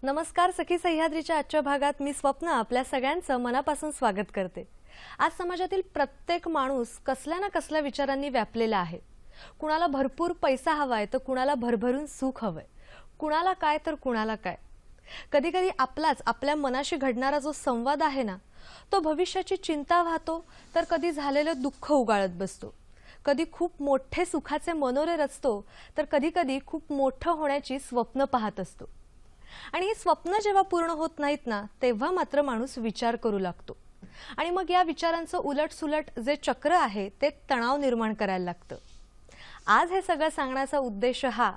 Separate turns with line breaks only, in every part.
नमस्कार सखी सह्याद्रीच्या आजच्या भागात मी स्वप्न आपल्या सगळ्यांचं मनापासून स्वागत करते। आज समाजातील प्रत्येक माणूस कसल्या ना कसल्या विचारांनी व्यापलेला आहे। कुणाला भरपूर पैसा हवाय तर कुणाला भरभरून सुख हवंय, कुणाला काय तर कुणाला काय। कधी कधी आपल्या मनाशी घडणारा जो संवाद आहे ना, तो भविष्याची चिंता वाहतो तर कधी झालेलं दुःख उगाळत बसतो। कधी खूप मोठे सुखाचे मनोरे रचतो तर कधी कधी खूप मोठं होण्याची स्वप्न पाहत असतो। आणि ही स्वप्न जेव्हा पूर्ण होत नाहीत ना, तेव्हा मात्र माणूस विचार करू लागतो आणि मग या विचारांचं उलटसुलट जे चक्र आहे ते तणाव निर्माण करायला लागतं। आज हे सगळं सांगण्याचा उद्देश हा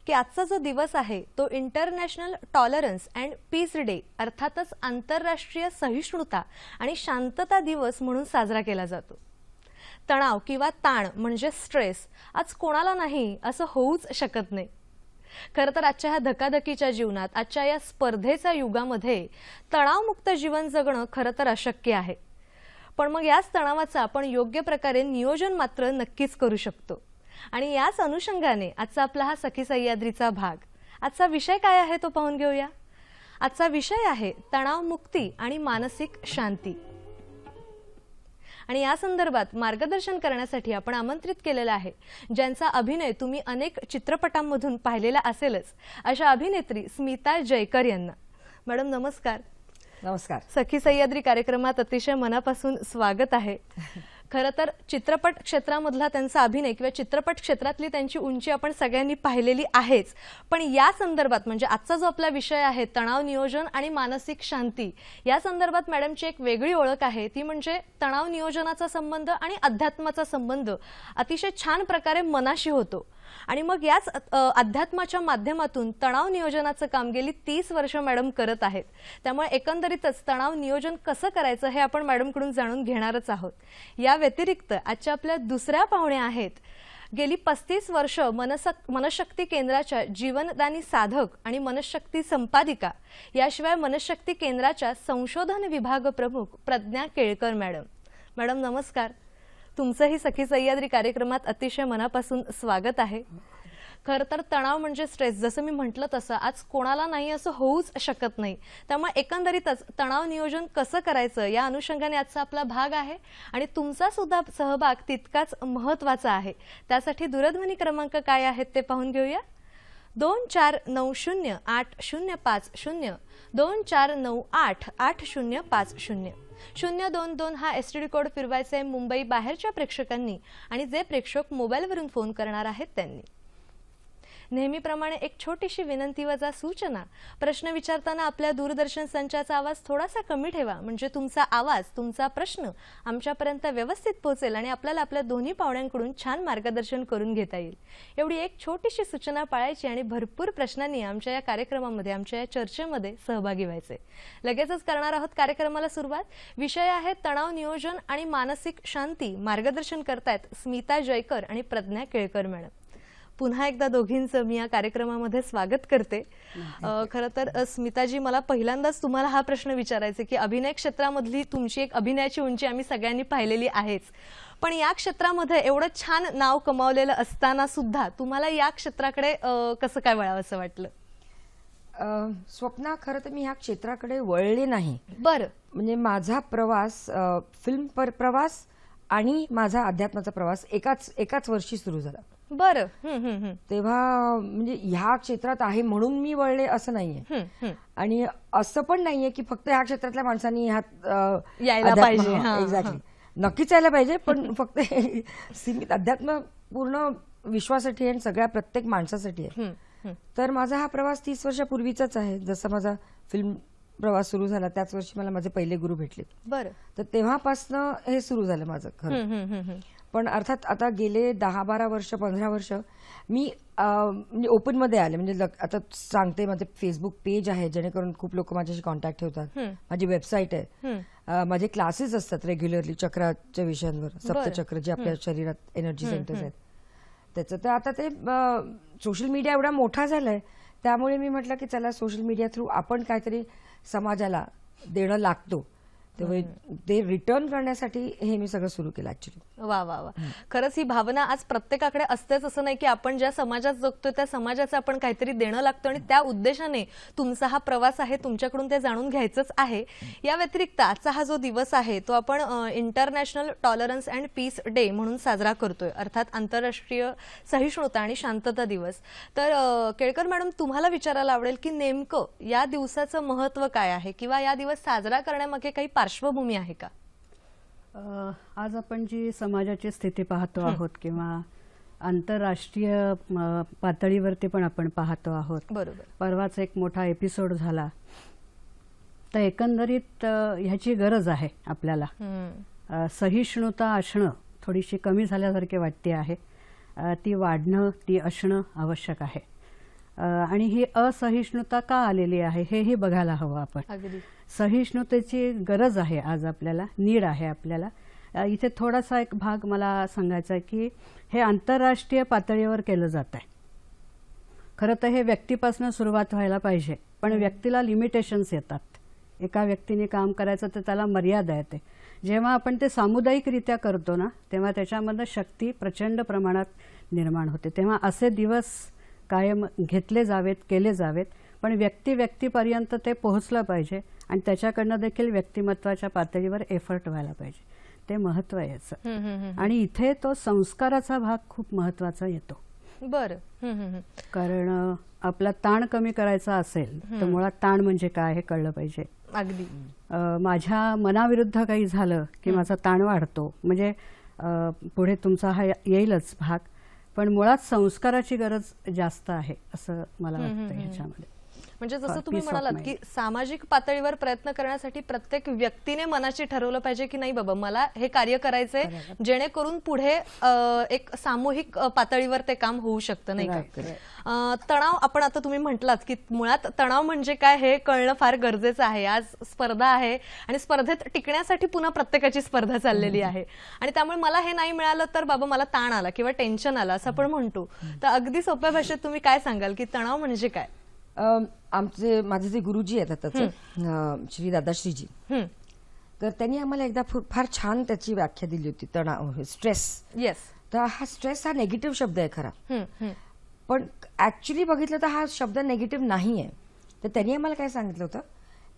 की आजचा जो दिवस आहे तो international tolerance and peace day अर्थातच आंतरराष्ट्रीय सहिष्णुता आणि शांतता दिवस म्हणून साजरा केला जातो। तणाव किंवा ताण म्हणजे स्ट्रेस आज कोणाला नाही असं होऊच शकत नाही। खरं तर आजच्या ह्या धकाधकीच्या जीवनात, आजच्या या स्पर्धेच्या युगामध्ये तणावमुक्त जीवन जगणं खरं तर अशक्य आहे। पण मग याच तणावाचं आपण योग्य प्रकारे नियोजन मात्र नक्कीच करू शकतो। आणि याच अनुषंगाने आजचा आपला हा सखी सह्याद्रीचा भाग, आजचा विषय काय आहे तो पाहून घेऊया। आजचा विषय आहे तणावमुक्ती आणि मानसिक शांती। आणि या संदर्भात मार्गदर्शन करण्यासाठी आपण आमंत्रित केलेला आहे ज्यांचा अभिनय तुम्ही अनेक चित्रपटांमधून पाहिलेला असेलच, अशा अभिनेत्री स्मिता जयकर यांना। मॅडम नमस्कार।
नमस्कार।
सखी सह्याद्री कार्यक्रमात अतिशय मनापासून स्वागत आहे। खरं तर चित्रपट क्षेत्रामधला त्यांचा अभिनय किंवा चित्रपट क्षेत्रातली त्यांची उंची आपण सगळ्यांनी पाहिलेली आहेच, पण या संदर्भात म्हणजे आजचा जो आपला विषय आहे तणाव नियोजन आणि मानसिक शांती, या संदर्भात मॅडमची एक वेगळी ओळख आहे, ती म्हणजे तणाव नियोजनाचा संबंध आणि अध्यात्माचा संबंध अतिशय छान प्रकारे मनाशी होतो। आणि मग याच अध्यात्माच्या माध्यमातून तणाव नियोजनाचं काम गेली 30 वर्ष मॅडम करत आहेत। त्यामुळे एकंदरीतच तणाव नियोजन कसं करायचं हे आपण मॅडमकडून जाणून घेणारच आहोत। या व्यतिरिक्त आजच्या आपल्या दुसऱ्या पाहुण्या आहेत, गेली 35 वर्ष मनशक्ती केंद्राच्या जीवनदानी साधक आणि मनशक्ती संपादिका, याशिवाय मनशक्ती केंद्राच्या संशोधन विभाग प्रमुख प्रज्ञा केळकर मॅडम। मॅडम नमस्कार। तुमचंही सखी सह्याद्री कार्यक्रमात अतिशय मनापासून स्वागत आहे। खरं तर तणाव म्हणजे स्ट्रेस, जसं मी म्हटलं तसं आज कोणाला नाही असं होऊच शकत नाही। त्यामुळे एकंदरीतच तणाव नियोजन कसं करायचं या अनुषंगाने आजचा आपला भाग आहे आणि तुमचा सुद्धा सहभाग तितकाच महत्त्वाचा आहे। त्यासाठी दूरध्वनी क्रमांक काय आहेत ते पाहून घेऊया। 24908050 24988050 022 हा एसटीडी कोड फिरवायचा आहे मुंबई बाहेरच्या प्रेक्षकांनी आणि जे प्रेक्षक मोबाईलवरून फोन करणार आहेत त्यांनी। नेहमीप्रमाणे एक छोटीशी विनंती वजा सूचना, प्रश्न विचारताना आपल्या दूरदर्शन संचाचा आवाज थोडासा कमी ठेवा, म्हणजे तुमचा आवाज, तुमचा प्रश्न आमच्यापर्यंत व्यवस्थित पोहोचेल आणि आपल्याला आपल्या दोन्ही पाहुण्यांकडून छान मार्गदर्शन करून घेता येईल। एवढी एक छोटीशी सूचना पाळायची आणि भरपूर प्रश्नांनी आमच्या या कार्यक्रमामध्ये, आमच्या या चर्चेमध्ये सहभागी व्हायचे। लगेचच करणार आहोत कार्यक्रमाला सुरुवात। विषय आहे तणाव नियोजन आणि मानसिक शांती। मार्गदर्शन करतायत स्मिता जयकर आणि प्रज्ञा केळकर मॅडम। पुन्हा एकदा दोघींचं मी या कार्यक्रमामध्ये स्वागत करते। खरं तर स्मिताजी, मला पहिल्यांदाच तुम्हाला हा प्रश्न विचारायचा की अभिनय क्षेत्रामधली तुमची एक अभिनयाची उंची आम्ही सगळ्यांनी पाहिलेली आहेच, पण या क्षेत्रामध्ये एवढं छान नाव कमावलेलं असताना सुद्धा तुम्हाला या क्षेत्राकडे कसं काय वळावंसं वाटलं?
स्वप्ना, खरं तर मी ह्या क्षेत्राकडे वळले नाही।
बरं। म्हणजे
माझा प्रवास, फिल्म प्रवास आणि माझा अध्यात्माचा प्रवास एकाच वर्षी सुरू झाला।
बरं।
तेव्हा म्हणजे ह्या क्षेत्रात आहे म्हणून मी वळले असं नाहीये, आणि असं पण नाहीये की फक्त ह्या क्षेत्रातल्या माणसांनी ह्यात
यायला पाहिजे।
एक्झॅक्टली, नक्कीच यायला पाहिजे, पण फक्त सीमित अध्यात्म पूर्ण विश्वासाठी आणि सगळ्या प्रत्येक माणसासाठी आहे। तर माझा हा प्रवास 30 वर्षापूर्वीचाच आहे। जसा माझा फिल्म प्रवास सुरू झाला त्याच वर्षी मला माझे पहिले गुरु भेटले।
बरं।
तर तेव्हापासनं हे सुरू झालं माझं खरं। पण अर्थात आता गेले 10-12 वर्ष, 15 वर्ष मी म्हणजे ओपन मध्ये आले। म्हणजे आता सांगते, माझे फेसबुक पेज आहे जेणेकरून खूप लोक माझ्याशी कॉन्टॅक्ट ठेवतात, माझी वेबसाईट आहे, माझे क्लासेस असतात रेग्युलरली चक्राच्या विषयांवर, सप्तचक्र जे आपल्या शरीरात एनर्जी सेंटर्स आहेत त्याचं। तर आता ते सोशल मीडिया एवढा मोठा झालाय, त्यामुळे मी म्हटलं की चला सोशल मीडिया थ्रू आपण काहीतरी समाजाला देणं लागतो, तेव्हा ते रिटर्न करण्यासाठी हे मी सगळं सुरू केलं ऍक्च्युली.
वा वा वा, खरंच ही भावना आज प्रत्येकाकडे असतेच असं नाही की आपण ज्या समाजात जगतोय त्या समाजाचं आपण काहीतरी देणं लागतं आणि त्या उद्देशाने तुमचा हा प्रवास आहे, तुमच्याकडून ते जाणून घ्यायचंच आहे. या व्यतिरिक्त आजचा हा जो दिवस आहे तो आपण international tolerance and peace day म्हणून साजरा करतोय, अर्थात आंतरराष्ट्रीय सहिष्णुता आणि शांतता दिवस. तर केळकर मॅडम, तुम्हाला विचारायला आवडेल की नेमकं या दिवसाचं महत्त्व काय आहे किंवा या दिवस साजरा करण्यामागे काही पार्श्वभूमी आहे का?
आज आपण जी समाजाची स्थिती पाहतो आहोत किंवा आंतरराष्ट्रीय पातळीवरती पण आपण पाहतो आहोत.
बरोबर.
परवाच एक मोठा एपिसोड झाला, तर एकंदरीत ह्याची गरज आहे आपल्याला. सहिष्णुता असणं थोडीशी कमी झाल्यासारखे वाटते आहे, ती वाढणं, ती असणं आवश्यक आहे. आणि ही असहिष्णुता का आलेली आहे हेही बघायला हवं आपण.
अगदी.
सहिष्णुतेची गरज आहे आज आपल्याला, नीड आहे आपल्याला. इथे थोडासा एक भाग मला सांगायचा आहे की हे आंतरराष्ट्रीय पातळीवर केलं जात आहे. खरं तर हे व्यक्तीपासून सुरुवात व्हायला पाहिजे, पण व्यक्तीला लिमिटेशन्स येतात. एका व्यक्तीने काम करायचं तर त्याला मर्यादा येते. जेव्हा आपण ते सामुदायिकरित्या करतो ना, तेव्हा त्याच्यामध्ये शक्ती प्रचंड प्रमाणात निर्माण होते. तेव्हा असे दिवस कायम घेतले जावेत, केले जावेत, पण व्यक्तीपर्यंत ते पोहोचलं पाहिजे आणि त्याच्याकडनं देखील व्यक्तिमत्वाच्या पातळीवर एफर्ट व्हायला पाहिजे. ते महत्व आहे याचं. आणि इथे तो संस्काराचा भाग खूप महत्वाचा येतो.
बरं.
कारण आपला ताण कमी करायचा असेल तर मुळात ताण म्हणजे काय हे कळलं पाहिजे.
अगदी.
माझ्या मनाविरुद्ध काही झालं की माझा ताण वाढतो, म्हणजे पुढे तुमचा हा येईलच भाग, पण मुळात संस्काराची गरज जास्त आहे असं मला वाटतं ह्याच्यामध्ये.
म्हणजे जसं तुम्ही म्हणालात की सामाजिक पातळीवर प्रयत्न करण्यासाठी प्रत्येक व्यक्तीने मनाची ठरवलं पाहिजे की नाही बाबा मला हे कार्य करायचंय, जेणेकरून पुढे एक सामूहिक पातळीवर ते काम होऊ शकतं, नाही का? तणाव, आपण आता तुम्ही म्हटलात की मुळात तणाव म्हणजे काय हे कळणं फार गरजेचं आहे. आज स्पर्धा आहे आणि स्पर्धेत टिकण्यासाठी पुन्हा प्रत्येकाची स्पर्धा चाललेली आहे आणि त्यामुळे मला हे नाही मिळालं तर बाबा मला ताण आला किंवा टेन्शन आलं असं आपण म्हणतो. तर अगदी सोप्या भाषेत तुम्ही काय सांगाल की तणाव म्हणजे काय?
माझे जे गुरुजी आहेत त्याचं श्री दादाश्रीजी, तर त्यांनी आम्हाला एकदा फार छान त्याची व्याख्या दिली होती. तणाव, स्ट्रेस.
येस.
तर हा स्ट्रेस हा नेगेटिव्ह शब्द आहे खरा, पण ऍक्च्युली बघितलं तर हा शब्द नेगेटिव्ह नाही आहे. तर त्यांनी आम्हाला काय सांगितलं होतं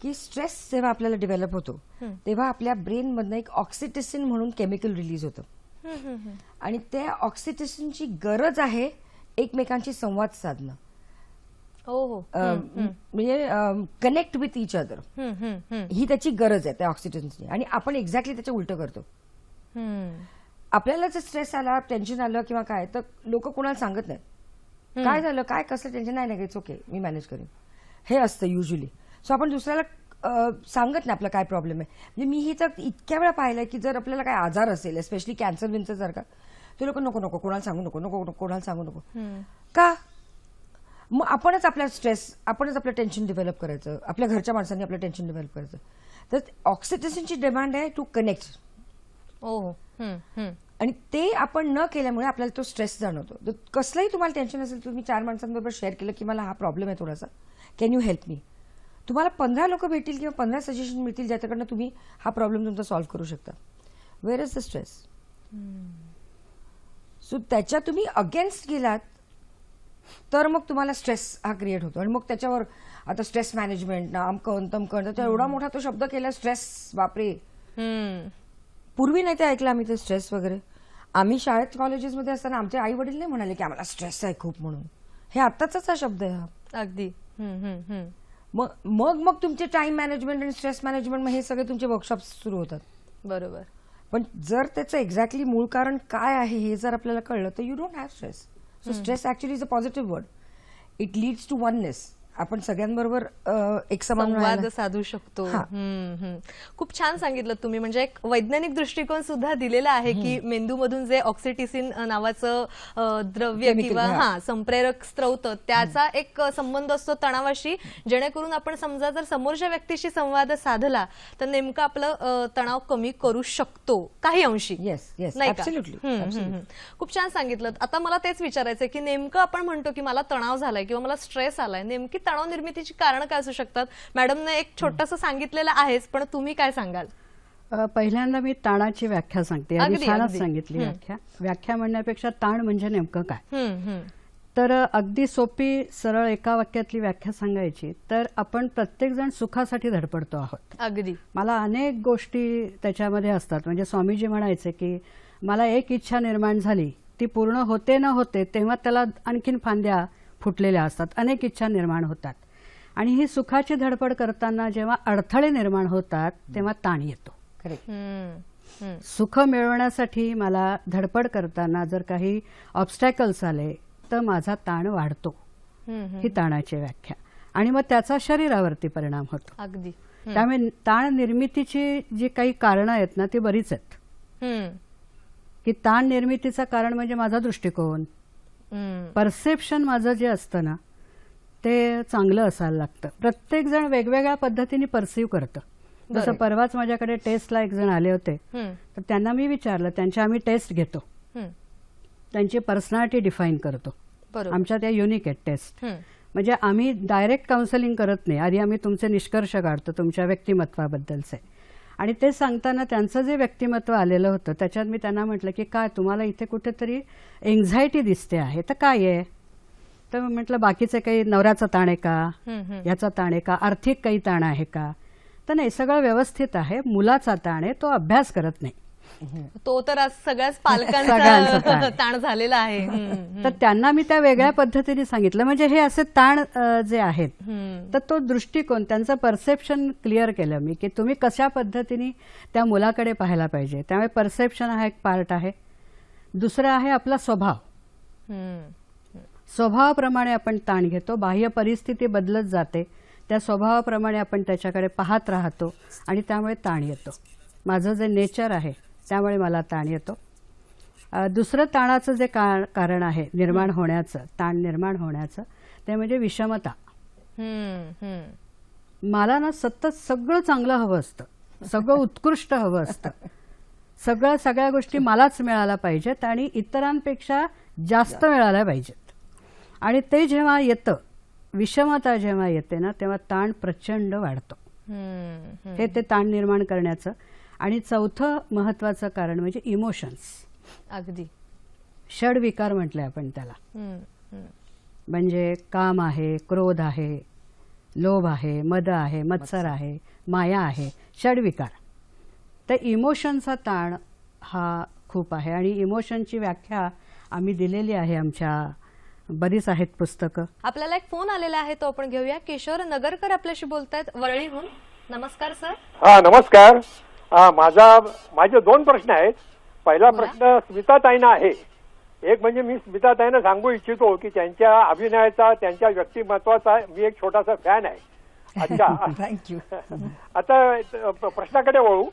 की स्ट्रेस जेव्हा आपल्याला डेव्हलप होतो तेव्हा आपल्या ब्रेन मधनं एक ऑक्सिटोसिन म्हणून केमिकल रिलीज होतं आणि त्या ऑक्सिटोसिनची गरज आहे एकमेकांशी संवाद साधणं, म्हणजे कनेक्ट विथ इच अदर. ही त्याची गरज आहे त्या ऑक्सिटोसिनची. आणि आपण एक्झॅक्टली त्याच्या उलटं करतो. आपल्याला जर स्ट्रेस आला, टेन्शन आलं किंवा काय, तर लोक कोणाला सांगत नाहीत काय झालं, काय कसं टेन्शन, नाही इट्स ओके, मी मॅनेज करेन, हे असतं युजली. सो आपण दुसऱ्याला सांगत नाही आपला काय प्रॉब्लेम आहे. म्हणजे मी ही तर इतक्या वेळा पाहिलंय की जर आपल्याला काय आजार असेल, स्पेशली कॅन्सर विन्सर सारखा, ते लोक नको नको कोणाला सांगू नको, नको कोणाला सांगू नको. का? मग आपणच आपलं टेन्शन डेव्हलप करायचं, आपल्या घरच्या माणसांनी आपलं टेन्शन डेव्हलप करायचं. तर ऑक्सिटोसिनची डिमांड आहे टू कनेक्ट. आणि ते आपण न केल्यामुळे आपल्याला तो स्ट्रेस जाणवतो. तर कसलंही तुम्हाला टेन्शन असेल, तुम्ही 4 माणसांबरोबर शेअर केलं की मला हा प्रॉब्लेम आहे थोडासा, कॅन यू हेल्प मी, तुम्हाला 15 लोक भेटतील किंवा 15 सजेशन मिळतील ज्याच्याकडनं तुम्ही हा प्रॉब्लेम तुमचा सॉल्व्ह करू शकता. Where is the stress? So त्याच्या तुम्ही अगेन्स्ट गेलात तर मग तुम्हाला स्ट्रेस हा क्रिएट होतो. आणि मग त्याच्यावर आता स्ट्रेस मॅनेजमेंट ना, अमकन तमकन, तर एवढा मोठा तो शब्द केला स्ट्रेस. बापरे, पूर्वी नाही ते ऐकलं आम्ही ते स्ट्रेस वगैरे. आम्ही शाळेत कॉलेजेसमध्ये असताना आमचे आई वडील नाही म्हणाले की आम्हाला स्ट्रेस आहे खूप म्हणून. हे आत्ताचाच हा शब्द आहे.
अगदी.
मग तुमचे टाइम मॅनेजमेंट आणि स्ट्रेस मॅनेजमेंट, मग हे सगळे तुमचे वर्कशॉप सुरू होतात.
बरोबर.
पण जर त्याचं एक्झॅक्टली मूळ कारण काय आहे हे जर आपल्याला कळलं तर you don't have stress. So stress actually is a positive word. It leads to oneness. आपण सगळ्यांबरोबर एक
संवाद साधू शकतो. खूप छान सांगितलं तुम्ही. म्हणजे एक वैज्ञानिक दृष्टिकोन सुद्धा दिलेला आहे की मेंदूमधून जे ऑक्सिटोसिन नावाचं द्रव्य किंवा संप्रेरक स्त्रोत, त्याचा एक संबंध असतो तणावाशी, जेणेकरून आपण समजा जर समोरच्या व्यक्तीशी संवाद साधला तर नेमकं आपलं तणाव कमी करू शकतो काही अंशी.
नाही का?
खूप छान सांगितलं. आता मला तेच विचारायचंय की नेमकं आपण म्हणतो की मला तणाव झालाय किंवा मला स्ट्रेस आलाय, नेमकी तणाव निर्मितीची कारण काय असू शकतात? मॅडमने एक छोटंसं सांगितलेलं आहेच, पण तुम्ही काय सांगाल?
पहिल्यांदा मी ताणाची व्याख्या सांगते. आधी
अगदी,
छानच
अगदी.
सांगितली व्याख्या म्हणण्यापेक्षा ताण म्हणजे नेमकं काय.
हम्म.
तर अगदी सोपी सरळ एका वाक्यातली व्याख्या सांगायची तर आपण प्रत्येकजण सुखासाठी धडपडतो आहोत.
अगदी.
मला अनेक गोष्टी त्याच्यामध्ये असतात. म्हणजे स्वामीजी म्हणायचे की मला एक इच्छा निर्माण झाली, ती पूर्ण होते न होते तेव्हा त्याला आणखीन फांद्या फुटलेल्या असतात. अनेक इच्छा निर्माण होतात आणि ही सुखाची धडपड करताना जेव्हा अडथळे निर्माण होतात तेव्हा ताण येतो.
करेक्ट.
सुख मिळवण्यासाठी मला धडपड करताना जर काही ऑब्स्टॅकल्स आले तर माझा ताण वाढतो. ही ताणाची व्याख्या. आणि मग त्याचा शरीरावरती परिणाम होतो.
अगदी.
त्यामुळे ताण निर्मितीची जी काही कारणं आहेत ना ती बरीच आहेत. की ताण निर्मितीचं कारण म्हणजे माझा दृष्टिकोन, परसेप्शन माझं जे असतं ना ते चांगलं असायला लागतं. प्रत्येक जण वेगवेगळ्या पद्धतीने परसिव्ह करतं. जसं परवाच माझ्याकडे टेस्टला एक जण आले होते तर त्यांना मी विचारलं, त्यांच्या आम्ही टेस्ट घेतो, त्यांची पर्सनॅलिटी डिफाईन करतो. आमच्या त्या युनिक आहेत टेस्ट. म्हणजे आम्ही डायरेक्ट काउन्सिलिंग करत नाही. आधी आम्ही तुमचे निष्कर्ष काढतो तुमच्या व्यक्तिमत्वाबद्दलचे. आणि ते सांगताना त्यांचं जे व्यक्तिमत्व आलेलं होतं त्याच्यात मी त्यांना म्हटलं की काय तुम्हाला इथे कुठेतरी एन्झायटी दिसते आहे तर काय आहे. तर म्हटलं बाकीचे काही नवऱ्याचा ताण आहे का, याचा ताण आहे का, आर्थिक काही ताण आहे का. तर नाही, सगळं व्यवस्थित आहे. मुलाचा ताण आहे, तो अभ्यास करत नाही.
तो तर आज सगळ्याच
सगळ्यांचा
पालकांचा ताण झालेला आहे.
तर त्यांना मी त्या वेगळ्या पद्धतीने सांगितलं. म्हणजे हे असे ताण जे आहेत तर तो दृष्टिकोन, त्यांचं परसेप्शन क्लिअर केलं मी की तुम्ही कशा पद्धतीने त्या मुलाकडे पाहायला पाहिजे. त्यामुळे परसेप्शन हा एक पार्ट आहे. दुसरं आहे आपला स्वभाव. स्वभावाप्रमाणे आपण ताण घेतो. बाह्य परिस्थिती बदलत जाते, त्या स्वभावाप्रमाणे आपण त्याच्याकडे पाहत राहतो आणि त्यामुळे ताण येतो. माझं जे नेचर आहे त्यामुळे मला ताण येतो. दुसरं ताणाचं जे कारण आहे निर्माण होण्याचं, ताण निर्माण होण्याचं, ते म्हणजे विषमता. मला ना सतत सगळं चांगलं हवं असतं, सगळं उत्कृष्ट हवं असतं, सगळ्या गोष्टी मलाच मिळायला पाहिजेत आणि इतरांपेक्षा जास्त मिळायला पाहिजेत. आणि ते जेव्हा येतं, विषमता जेव्हा येते ना तेव्हा ताण प्रचंड वाढतो. हे ते ताण निर्माण करण्याचं. आणि चौथं महत्वाचं कारण म्हणजे इमोशन्स.
अगदी.
षडविकार म्हटले आपण त्याला. म्हणजे काम आहे, क्रोध आहे, लोभ आहे, मद आहे, मत्सर आहे, माया आहे, षडविकार. तर इमोशनचा ताण हा खूप आहे. आणि इमोशनची व्याख्या आम्ही दिलेली आहे, आमच्या बरीच आहेत पुस्तकं.
आपल्याला एक फोन आलेला आहे, तो आपण घेऊया. किशोर नगरकर आपल्याशी बोलतायत वरळीहून. नमस्कार सर.
हा नमस्कार. माझे दोन प्रश्न आहेत. पहिला प्रश्न स्मिताताईंना आहे. एक म्हणजे मी स्मिताताईंना सांगू इच्छितो की त्यांच्या अभिनयाचा, त्यांच्या व्यक्तिमत्वाचा मी एक छोटासा फॅन आहे. अच्छा,
थँक्यू.
आता प्रश्नाकडे वळू.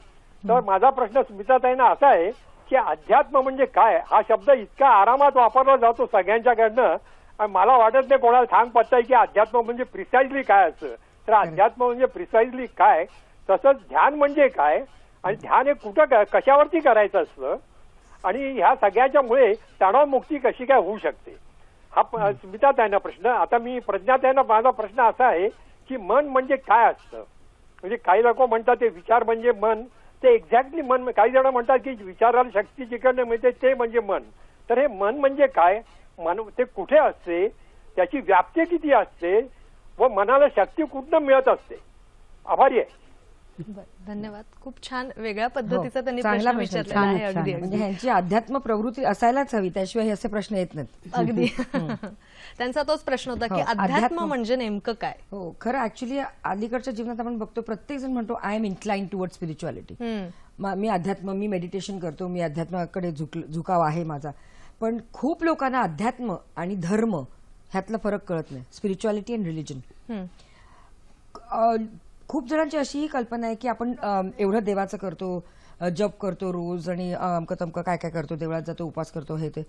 तर माझा प्रश्न स्मिताताईंना असा आहे की अध्यात्म म्हणजे काय. हा शब्द इतका आरामात वापरला जातो सगळ्यांच्याकडनं, आणि मला वाटत नाही कोणाला सांग पडताय की अध्यात्म म्हणजे प्रिसाइजली काय असतं. तर अध्यात्म म्हणजे प्रिसाइजली काय, तसंच ध्यान म्हणजे काय, आणि ध्यान हे कुठं कशावरती करायचं असतं, आणि ह्या सगळ्याच्यामुळे तणावमुक्ती कशी काय होऊ शकते, हा स्मिताताईंना प्रश्न. आता मी प्रज्ञाताईंना माझा प्रश्न असा आहे की मन म्हणजे काय असतं. म्हणजे काही लोक म्हणतात ते विचार म्हणजे मन, ते एक्झॅक्टली मन. काही जण म्हणतात की विचाराला शक्ती जिकडनं मिळते ते म्हणजे मन. तर हे मन म्हणजे काय, मन ते कुठे असते, त्याची व्याप्ती किती असते, व मनाला शक्ती कुठनं मिळत असते. आभारी आहे.
धन्यवाद. खूप छान वेगळ्या पद्धतीचा त्यांनी
चांगला
प्रश्न
प्रश्न.
विचारलेला आहे.
छान,
अगदी
छान.
म्हणजे
अगदी
ह्यांची अध्यात्म प्रवृत्ती असायलाच हवी, त्याशिवाय हे असे प्रश्न येत नाहीत.
अगदी. त्यांचा तोच प्रश्न होता की
हो,
अध्यात्म
अध्यात्म
म्हणजे नेमकं काय.
हो, खरं ऍक्च्युली अलीकडच्या जीवनात आपण बघतो प्रत्येक जण म्हणतो I am incline toward spirituality. मी अध्यात्म, मी मेडिटेशन करतो, मी अध्यात्माकडे झुकाव आहे माझा. पण खूप लोकांना अध्यात्म आणि धर्म ह्यातला फरक कळत नाही. Spirituality and religion. खूप जणांची अशीही कल्पना आहे की आपण एवढं देवाचं करतो, जप करतो रोज, आणि अमकं तमकं काय काय करतो, देवळात जातो, उपास करतो, हे ते,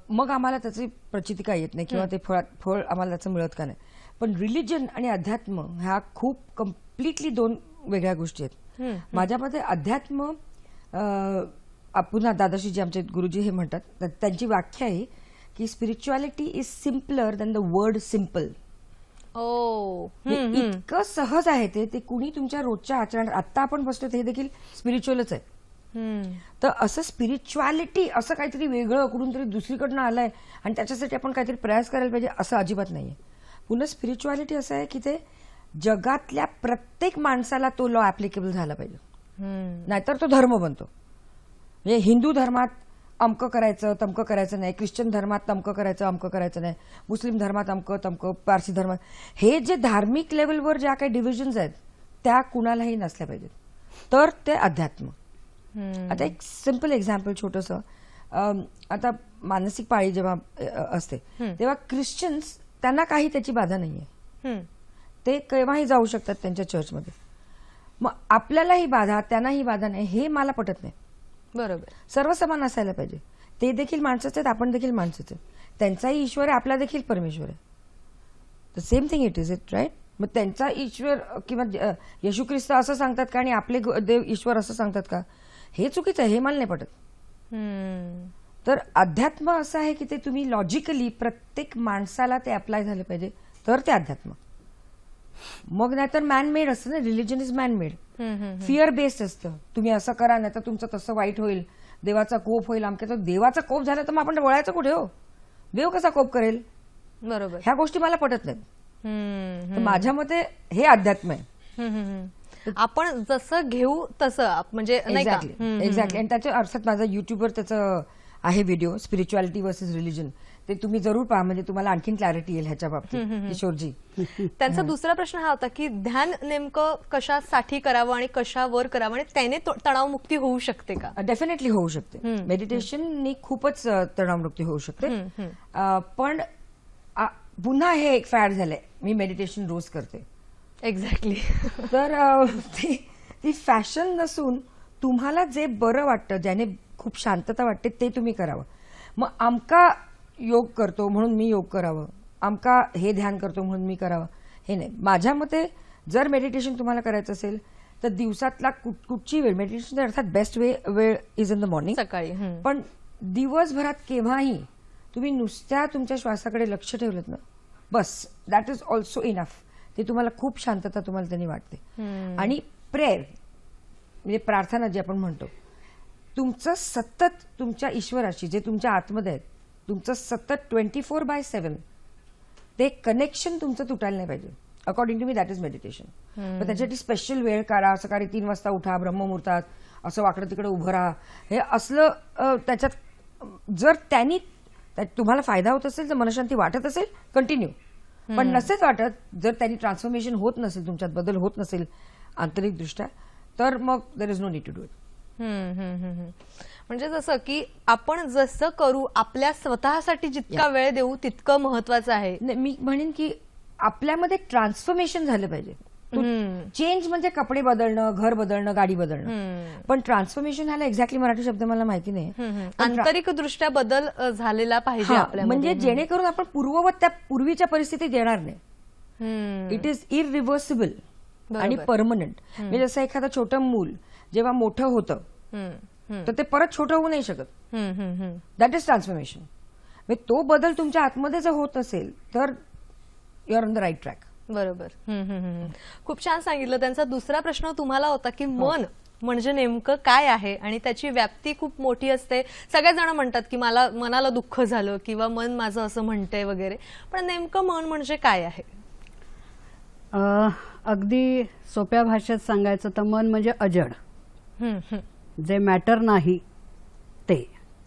मग आम्हाला त्याची प्रचिती काय येत नाही किंवा ते फळ आम्हाला त्याचं मिळत का नाही. पण रिलिजन आणि अध्यात्म ह्या खूप कम्प्लिटली दोन वेगळ्या गोष्टी आहेत. माझ्या मते अध्यात्म, पुन्हा दादाश्रीजी आमचे गुरुजी हे म्हणतात, त्यांची व्याख्या आहे की spirituality is simpler than the word simple.
ओ
इतकं सहज आहे ते कुणी तुमच्या रोजच्या आचरणात, आता आपण बसतो ते देखील स्पिरिच्युअलच आहे. तर असं स्पिरिच्युअलिटी असं काहीतरी वेगळं कुठून तरी दुसरीकडनं आलंय आणि त्याच्यासाठी आपण काहीतरी प्रयास करायला पाहिजे असं अजिबात नाहीये. पुन्हा स्पिरिच्युअलिटी असं आहे की ते जगातल्या प्रत्येक माणसाला तो लॉ ऍप्लिकेबल झाला पाहिजे, नाहीतर तो धर्म बनतो. म्हणजे हिंदू धर्मात अमकं करायचं तमकं करायचं नाही, ख्रिश्चन धर्मात तमकं करायचं अमकं करायचं नाही, मुस्लिम धर्मात अमकं तमकं, पारसी धर्मात, हे जे धार्मिक लेवलवर ज्या काही डिव्हिजन्स आहेत त्या कुणालाही नसल्या पाहिजेत, तर ते अध्यात्म. आता एक सिम्पल एक्झाम्पल छोटंसं, आता मानसिक पाळी जेव्हा असते तेव्हा ख्रिश्चन्स त्यांना काही त्याची बाधा नाहीये, ते केव्हाही जाऊ शकतात त्यांच्या चर्चमध्ये. मग आपल्यालाही बाधा त्यांनाही बाधा नाही हे मला पटत नाही.
बरोबर.
सर्व समान असायला पाहिजे. ते देखील माणसंच आहेत, आपण देखील माणसंच आहेत. त्यांचाही ईश्वर आहे, आपला देखील परमेश्वर आहे. The same thing it is it, right? मग त्यांचा ईश्वर किंवा येशू ख्रिस्त असं सांगतात का आणि आपले देव ईश्वर असं सांगतात का? हे चुकीचं आहे, हे मला नाही पटत. तर अध्यात्म असं आहे की ते तुम्ही लॉजिकली प्रत्येक माणसाला ते अप्लाय झालं पाहिजे, तर ते अध्यात्म. मग नाहीतर मॅनमेड असतं ना, religion is man-made, fear based असतं. तुम्ही असं करा नाही तर तुमचं तसं वाईट होईल, देवाचा कोप होईल, आमच्या. तर देवाचा कोप झाला तर मग आपण वळायचं कुठे हो? देव कसा कोप करेल?
बरोबर.
ह्या गोष्टी मला पटत नाहीत. तर माझ्या मते हे अध्यात्म आहे.
आपण जसं घेऊ तसं, म्हणजे नाही का?
एक्झॅक्टली. आणि त्याच्या अर्थात माझा युट्यूबवर त्याचं आहे व्हिडिओ, स्पिरिच्युअलिटी वर्सेस रिलिजन. ते तुम्ही जरूर पहा, म्हणजे तुम्हाला आणखीन क्लॅरिटी येईल ह्याच्या बाबतीत. किशोरजी,
त्यांचा दुसरा प्रश्न हा होता की ध्यान नेमकं कशासाठी करावं आणि कशावर करावं आणि त्याने तणावमुक्ती होऊ शकते का?
डेफिनेटली होऊ शकते. मेडिटेशननी खूपच तणावमुक्ती होऊ शकते. पण पुन्हा हे एक फॅड झालंय, मी मेडिटेशन रोज करते.
एक्झॅक्टली.
तर ती फॅशन नसून तुम्हाला जे बरं वाटतं, ज्याने खूप शांतता वाटते ते तुम्ही करावं. मग आमका योग करतो म्हणून मी योग करावं, आमका हे ध्यान करतो म्हणून मी करावं, हे नाही. माझ्या मते जर मेडिटेशन तुम्हाला करायचं असेल तर दिवसातला कुठची वेळ, मेडिटेशन अर्थात बेस्ट वेळ इज इन द मॉर्निंग,
सकाळी.
पण दिवसभरात केव्हाही तुम्ही नुसत्या तुमच्या श्वासाकडे लक्ष ठेवलं ना, बस, दॅट इज ऑल्सो इनफ. ते तुम्हाला खूप शांतता तुम्हाला त्यांनी वाटते. आणि प्रेयर म्हणजे प्रार्थना जी आपण म्हणतो, तुमचं सतत तुमच्या ईश्वराशी जे तुमच्या आतमध्ये आहेत, तुमचं सतत 24/7 ते कनेक्शन तुमचं तुटायला नाही पाहिजे. According to me that is meditation. मग त्याच्यासाठी स्पेशल वेळ काढा, सकाळी 3 वाजता उठा, ब्रह्ममुहूर्तात, असं वाकडं तिकडे उभं राहा, हे असलं. त्याच्यात जर त्यांनी तुम्हाला फायदा होत असेल, तर मनशांती वाटत असेल, कंटिन्यू. पण नसेल वाटत, जर त्यांनी ट्रान्सफॉर्मेशन होत नसेल, तुमच्यात बदल होत नसेल आंतरिकदृष्ट्या, तर मग there is no need to do it.
म्हणजे जसं की आपण जसं करू, आपल्या स्वतःसाठी जितका वेळ देऊ तितकं महत्वाचं आहे.
मी म्हणेन की आपल्यामध्ये ट्रान्सफॉर्मेशन झालं पाहिजे. चेंज म्हणजे कपडे बदलणं, घर बदलणं, गाडी बदलणं, पण ट्रान्सफॉर्मेशन ह्याला एक्झॅक्टली मराठी शब्द मला माहिती नाही.
आंतरिक दृष्ट्या बदल झालेला पाहिजे आपल्या,
म्हणजे जेणेकरून आपण पूर्ववत त्या पूर्वीच्या परिस्थितीत येणार नाही. इट इज इरिव्हर्सिबल आणि परमनंट. म्हणजे जसं एखादं छोटं मूल जेव्हा मोठं होतं तर ते परत छोटं होऊ नाही शकत. That is transformation. म्हणजे तो बदल तुमच्या आतमध्ये जर होत असेल तर you are on the right track.
बरोबर. खूप छान सांगितलं. त्यांचा दुसरा प्रश्न तुम्हाला होता की मन म्हणजे नेमकं काय आहे, आणि त्याची व्याप्ती खूप मोठी असते. सगळेच जण म्हणतात की मला मनाला दुःख झालं किंवा मन माझं असं म्हणतंय वगैरे, पण नेमकं मन म्हणजे काय आहे?
अगदी सोप्या भाषेत सांगायचं तर मन म्हणजे अजड, जे मॅटर नाही ते,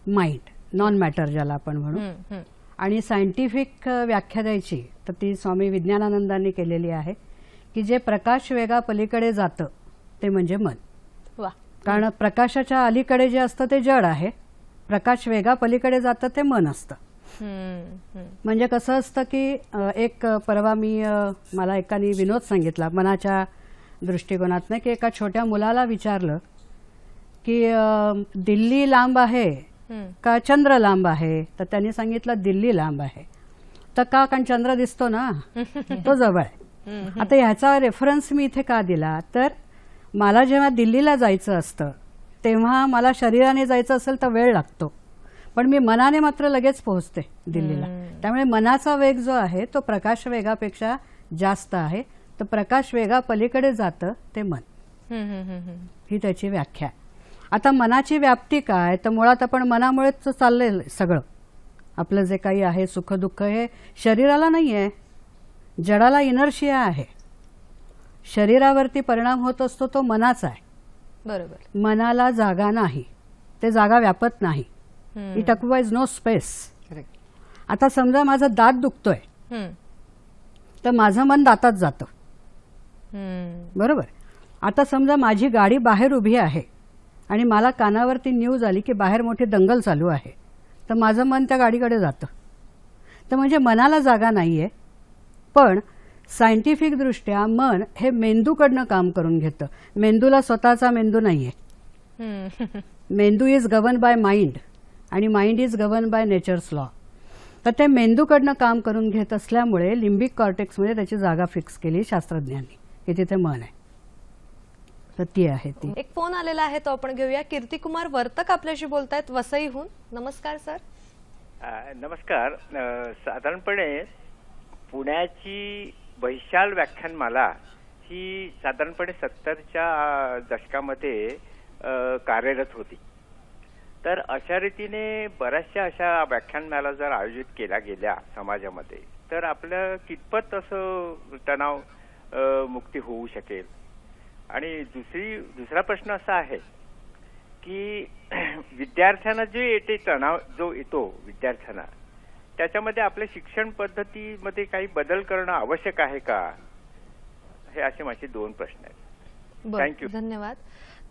माइंड, नॉन मॅटर ज्याला आपण म्हणू. आणि सायंटिफिक व्याख्या द्यायची तर ती स्वामी विज्ञानानंदांनी केलेली आहे की जे प्रकाश वेगा पलीकडे जातं ते म्हणजे मन.
वा.
कारण प्रकाशाच्या अलीकडे जे असतं ते जड आहे, प्रकाश वेगा पलीकडे जातं ते मन असतं. म्हणजे कसं असतं की एक परवा मला एकाने विनोद सांगितला मनाच्या दृष्टिकोनातनं, की एका छोट्या मुलाला विचारलं की दिल्ली लांब आहे का चंद्र लांब आहे, तर त्यांनी सांगितलं दिल्ली लांब आहे. तर का? कारण चंद्र दिसतो ना, तो जवळ आहे. आता ह्याचा रेफरन्स मी इथे का दिला, तर मला जेव्हा दिल्लीला जायचं असतं तेव्हा मला शरीराने जायचं असेल तर वेळ लागतो, पण मी मनाने मात्र लगेच पोहोचते दिल्लीला. त्यामुळे मनाचा वेग जो आहे तो प्रकाश वेगापेक्षा जास्त आहे तर प्रकाश वेगा पलीकडे जातं ते मन. ही त्याची व्याख्या आहे. आता मनाची व्याप्ती काय, तर मुळात आपण मनामुळेच चाललंय सगळं. आपलं जे काही आहे सुख दुःख हे शरीराला नाही आहे, जडाला इनर्शिया आहे. शरीरावरती परिणाम होत असतो तो मनाचा आहे.
बरोबर.
मनाला जागा नाही, ते जागा व्यापत नाही. It occupies no space.
Correct.
आता समजा माझा दात दुखतोय तर माझं मन दातात जातं. बरोबर. आता समजा माझी गाडी बाहेर उभी आहे आणि मला कानावरती न्यूज आली की बाहेर मोठी दंगल चालू आहे, तर माझं मन त्या गाडीकडे जातं. तर म्हणजे मनाला जागा नाहीये. पण सायंटिफिक दृष्ट्या मन हे मेंदूकडनं काम करून घेतं. मेंदूला स्वतःचा मेंदू नाहीये. मेंदू इज गव्हर्न बाय माइंड आणि mind is govern by nature's law. तर ते मेंदूकडनं काम करून घेत असल्यामुळे लिंबिक कॉर्टेक्समध्ये त्याची जागा फिक्स केली शास्त्रज्ञांनी की तिथे मन आहे. तर ती आहे ती.
एक फोन आलेला आहे तो आपण घेऊया. कीर्तिकुमार वर्तक आपल्याशी बोलतायत वसईहून. नमस्कार सर.
नमस्कार. साधारणपणे पुण्याची वैशाल व्याख्यानमाला ही साधारणपणे 70च्या दशकामध्ये कार्यरत होती. तर अशा रीतीने बऱ्याचशा अशा व्याख्यानमाला जर आयोजित केल्या गेल्या समाजामध्ये तर आपलं कितपत असं तणाव मुक्ती होऊ शकेल. आणि दुसरा प्रश्न असा आहे की विद्यार्थ्यांना जे येते तणाव जो येतो विद्यार्थ्यांना, त्याच्यामध्ये आपल्या शिक्षण पद्धतीमध्ये काही बदल करणं आवश्यक आहे का, हे असे माझे 2 प्रश्न आहेत. थँक्यू.
धन्यवाद.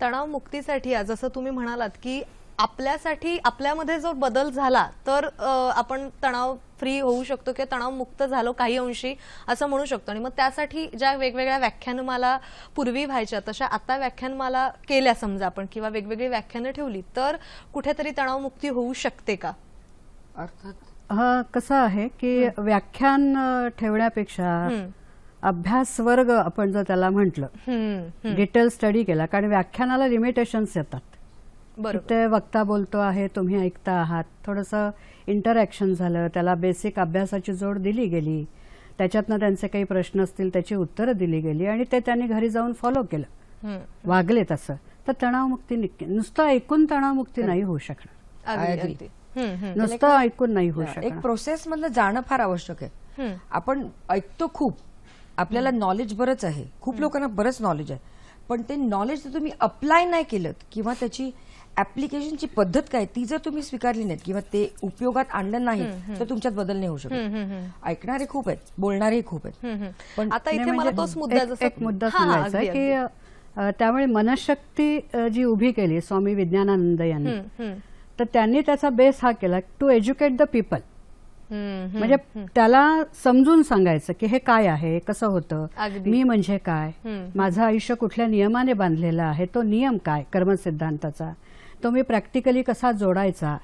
तणाव मुक्तीसाठी जसं तुम्ही म्हणालात की आपल्यासाठी आपल्यामध्ये जो बदल झाला तर आपण तणाव फ्री होऊ शकतो किंवा तणाव मुक्त झालो काही अंशी असं म्हणू शकतो. आणि मग त्यासाठी ज्या वेगवेगळ्या व्याख्यानमाला पूर्वी व्हायच्या तशा आता व्याख्यानमाला केल्या समजा आपण किंवा वेगवेगळी व्याख्यानं ठेवली तर कुठेतरी तणावमुक्ती होऊ शकते का?
अर्थात
कसं आहे की व्याख्यान ठेवण्यापेक्षा अभ्यास वर्ग आपण जर त्याला म्हटलं, डिटेल स्टडी केला, कारण व्याख्यानाला लिमिटेशन्स येतात. ते वक्ता बोलतो आहे, तुम्ही ऐकता आहात, थोडंसं इंटरॅक्शन झालं, त्याला बेसिक अभ्यासाची जोड दिली गेली, त्याच्यातनं त्यांचे काही प्रश्न असतील त्याची उत्तरं दिली गेली आणि ते त्यांनी घरी जाऊन फॉलो केलं, वागले तसं, तर तणावमुक्ती नुसतं ऐकून तणावमुक्ती नाही होऊ शकणार. नुसतं ऐकून नाही होऊ शकणार.
एक प्रोसेस मधलं जाणं फार आवश्यक आहे. आपण ऐकतो खूप, आपल्याला नॉलेज बरंच आहे, खूप लोकांना बरंच नॉलेज आहे, पण ते नॉलेज जर तुम्ही अप्लाय नाही केलं किंवा त्याची ऍप्लिकेशनची पद्धत काय ती जर तुम्ही स्वीकारली नाहीत किंवा ते उपयोगात आणलं नाही तर तुमच्यात बदल नाही होऊ शकत. ऐकणारे खूप आहेत, बोलणारे खूप आहेत.
पण आता इथे मला तोच मुद्दा
एक मुद्दा सांगायचा आहे की त्यामुळे मनशक्ती जी उभी केली स्वामी विज्ञानानंद यांनी, तर त्यांनी त्याचा बेस हा केला टू एज्युकेट द पीपल. म्हणजे त्याला समजून सांगायचं की हे काय आहे, कसं होतं, मी म्हणजे काय, माझं आयुष्य कुठल्या नियमाने बांधलेलं आहे, तो नियम काय कर्मसिद्धांताचा, तो मी प्रॅक्टिकली कसा जोडायचा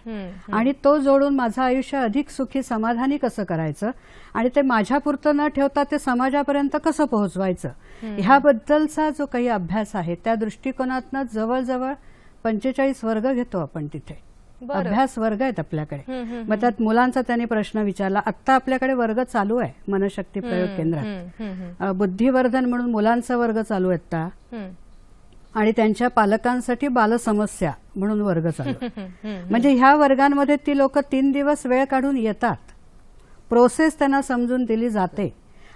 आणि तो जोडून माझं आयुष्य अधिक सुखी समाधानी कसं करायचं आणि ते माझ्यापुरतं न ठेवता ते समाजापर्यंत कसं पोहोचवायचं, ह्याबद्दलचा जो काही अभ्यास आहे त्या दृष्टिकोनातनं जवळजवळ 45 वर्ग घेतो आपण तिथे. अभ्यास वर्ग आहेत आपल्याकडे. मग त्यात मुलांचा त्यांनी प्रश्न विचारला. आता आपल्याकडे वर्ग चालू आहे मनशक्ती प्रयोग केंद्रात, बुद्धिवर्धन म्हणून मुलांचा वर्ग चालू आहे आता, आणि त्यांच्या पालकांसाठी बालसमस्या म्हणून वर्ग चालू. म्हणजे ह्या वर्गांमध्ये ती लोक 3 दिवस वेळ काढून येतात, प्रोसेस त्यांना समजून दिली जाते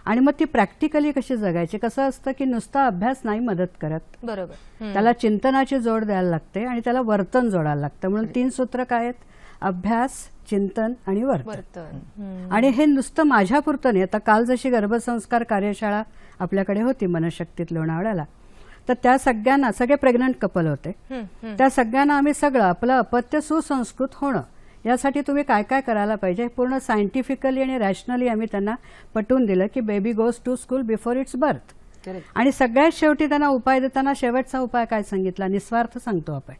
आणि मग ती प्रॅक्टिकली कशी जगायची. कसं असतं की नुसता अभ्यास नाही मदत करत,
बरोबर,
त्याला चिंतनाची जोड द्यायला लागते आणि त्याला वर्तन जोडायला लागतं. म्हणून 3 सूत्र काय आहेत, अभ्यास, चिंतन आणि वर्तन. आणि हे नुसतं माझ्यापुरतं नाही. आता काल जशी गर्भसंस्कार कार्यशाळा आपल्याकडे होती मनशक्तीत लोणावळ्याला, तर त्या सगळ्यांना, सगळे प्रेग्नंट कपल होते, त्या सगळ्यांना आम्ही सगळं आपलं अपत्य सुसंस्कृत होणं यासाठी तुम्ही काय काय करायला पाहिजे पूर्ण सायंटिफिकली आणि रॅशनली आम्ही त्यांना पटवून दिलं की baby goes to school before its birth. आणि सगळ्यात शेवटी त्यांना उपाय देताना शेवटचा उपाय काय सांगितला, निस्वार्थ सांगतो आपण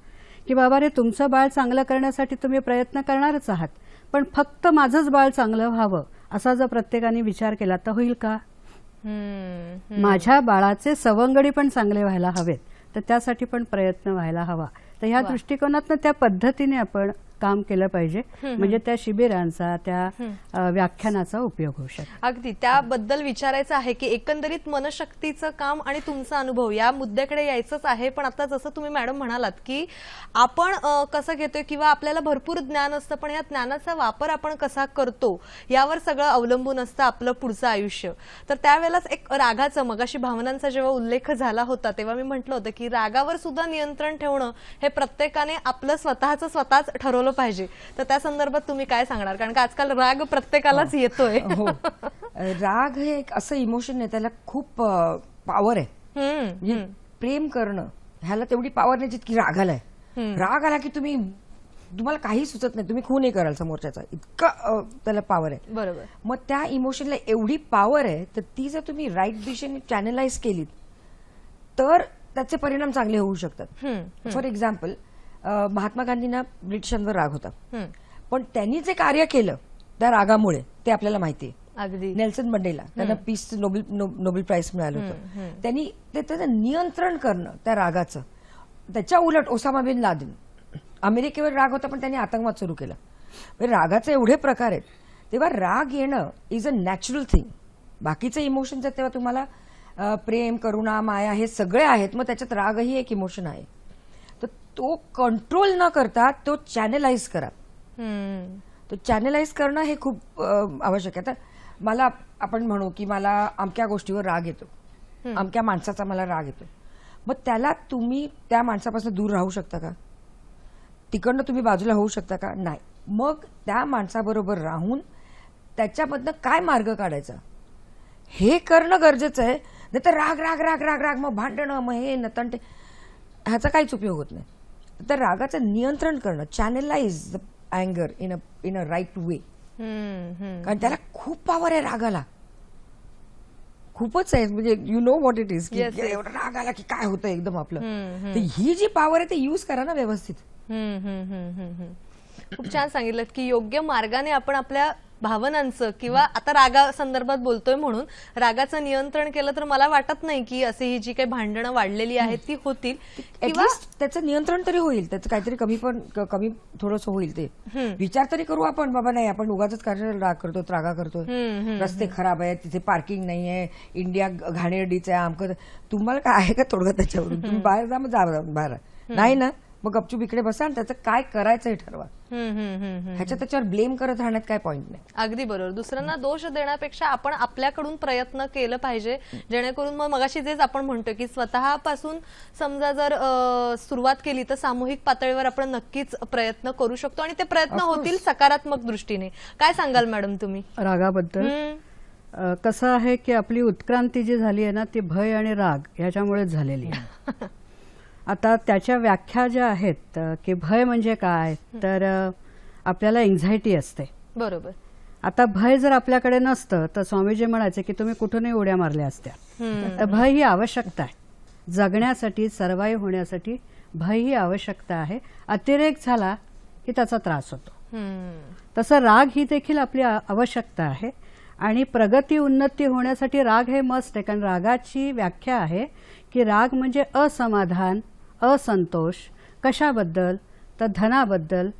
की बाबा रे, तुमचं बाळ चांगलं करण्यासाठी तुम्ही प्रयत्न करणारच आहात, पण फक्त माझंच बाळ चांगलं व्हावं असा जर प्रत्येकाने विचार केला तर होईल का. माझ्या बाळाचे सवंगडी पण चांगले व्हायला हवेत, तर त्यासाठी पण प्रयत्न व्हायला हवा. तर ह्या दृष्टिकोनातनं त्या पद्धतीने आपण काम केलं पाहिजे, म्हणजे त्या शिबिरांचा, त्या व्याख्यानाचा उपयोग होऊ शकतो.
अगदी त्याबद्दल विचारायचं आहे की एकंदरीत मनशक्तीचं काम आणि तुमचा अनुभव या मुद्द्याकडे यायचंच आहे. पण आता जसं तुम्ही मॅडम म्हणालात की आपण कसं घेतोय किंवा आपल्याला भरपूर ज्ञान असतं, पण या ज्ञानाचा वापर आपण कसा करतो यावर सगळं अवलंबून असतं आपलं पुढचं आयुष्य. तर त्यावेळेलाच एक रागाचं, मगाशी भावनांचा जेव्हा उल्लेख झाला होता तेव्हा मी म्हटलं होतं की रागावर सुद्धा नियंत्रण ठेवणं हे प्रत्येकाने आपलं स्वतःच ठरवलं पाहिजे. तर त्या संदर्भात तुम्ही काय सांगणार, कारण का आजकाल राग प्रत्येकालाच येतोय.
हो, राग हे एक असं इमोशन आहे, त्याला खूप पॉवर आहे. म्हणजे प्रेम करणं ह्याला तेवढी पॉवर नाही जितकी रागाला आहे. राग आला की तुम्हाला काही सुचत नाही, तुम्ही खूनही कराल समोरच्याचा, इतका त्याला पॉवर आहे.
बरोबर.
मग त्या इमोशनला एवढी पॉवर आहे, तर ती जर तुम्ही राईट दिशेने चॅनलाइज केलीत तर त्याचे परिणाम चांगले होऊ शकतात. फॉर एक्झाम्पल, महात्मा गांधींना ब्रिटिशांवर राग होता, पण त्यांनी जे कार्य केलं त्या रागामुळे ते आपल्याला माहिती आहे.
अगदी.
नेल्सन मंडेला, त्यांना पीस नोबेल प्राइज मिळालं होतं. त्यांनी त्याचं नियंत्रण करणं त्या रागाचं. त्याच्या उलट ओसामा बिन लादेन, अमेरिकेवर राग होता पण त्यांनी आतंकवाद सुरू केला. रागाचे एवढे प्रकार आहेत. तेव्हा राग येणं इज अ नॅचरल थिंग. बाकीचे इमोशन्स आहेत तेव्हा तुम्हाला प्रेम, करुणा, माया हे सगळे आहेत, मग त्याच्यात रागही एक इमोशन आहे. तर तो कंट्रोल न करता तो चॅनलाइज करा. तो चॅनलाइज करणं हे खूप आवश्यक आहे. तर आपण म्हणू की मला अमक्या गोष्टीवर राग येतो, अमक्या माणसाचा मला राग येतो, मग त्याला तुम्ही त्या माणसापासून दूर राहू शकता का? तिकडनं तुम्ही बाजूला होऊ शकता का? नाही. मग त्या माणसाबरोबर राहून त्याच्यामधनं काय मार्ग काढायचा हे करणं गरजेचं आहे. नाही तर राग राग राग राग राग मग भांडणं, मग हे नतंटे, ह्याचा काहीच उपयोग होत नाही. तर रागाचं नियंत्रण करणं, चॅनलाइज द अँगर इन अ राईट वे. कारण त्याला खूप पॉवर आहे रागाला, खूपच आहे. म्हणजे you know what it is, एवढा राग आला की काय होतं एकदम आपलं. तर ही जी पॉवर आहे ते यूज करा ना व्यवस्थित.
खूप छान सांगितलं की योग्य मार्गाने आपण आपल्या भावनांचं किंवा आता रागा संदर्भात बोलतोय म्हणून रागाचं नियंत्रण केलं तर मला वाटत नाही की असे ही जी काही भांडणं वाढलेली आहेत ती होतील, किंवा
त्याचं नियंत्रण तरी होईल, त्याचं काहीतरी कमी थोडंसं होईल. ते विचार तरी करू आपण, बाबा नाही आपण उगाच राग करतो, त्रागा करतो, रस्ते खराब आहेत, तिथे पार्किंग नाहीये, इंडिया घाणेरडीच आहे, आमकं. तुम्हाला काय आहे का तोडगा त्याच्यावरून? तुम्ही बाहेर जा, मग जा बाहेर. नाही ना, मग गपचूप इकडे बसा आणि त्याचं काय करायचं हे ठरवा. त्याच्यावर ब्लेम करत राहण्यात काय पॉइंट नाही.
अगदी बरोबर. दुसऱ्यांना दोष देण्यापेक्षा आपण आपल्याकडून प्रयत्न केलं पाहिजे, जेणेकरून मग मगाशी जेच आपण म्हणतो की स्वतःपासून समजा जर सुरुवात केली तर सामूहिक पातळीवर आपण नक्कीच प्रयत्न करू शकतो आणि ते प्रयत्न होतील सकारात्मक दृष्टीने. काय सांगाल मॅडम तुम्ही
रागाबद्दल? कसं आहे की आपली उत्क्रांती जी झाली आहे ना ती भय आणि राग ह्याच्यामुळेच झालेली आहे. आता त्याच्या व्याख्या ज्या आहेत की भय म्हणजे काय, तर आपल्याला एन्झायटी असते.
बरोबर.
आता भय जर आपल्याकडे नसतं तर स्वामीजी म्हणायचे की तुम्ही कुठूनही उड्या मारल्या असत्या. भय ही आवश्यकता आहे जगण्यासाठी, सर्वाईव्ह होण्यासाठी. भय ही आवश्यकता आहे. अतिरेक झाला की त्याचा त्रास होतो. तसं राग ही देखील आपली आवश्यकता आहे आणि प्रगती, उन्नती होण्यासाठी राग हे मस्ट आहे. कारण रागाची व्याख्या आहे की राग म्हणजे असमाधान, असंतोष. कशाबद्दल? तर धनाबद्दल,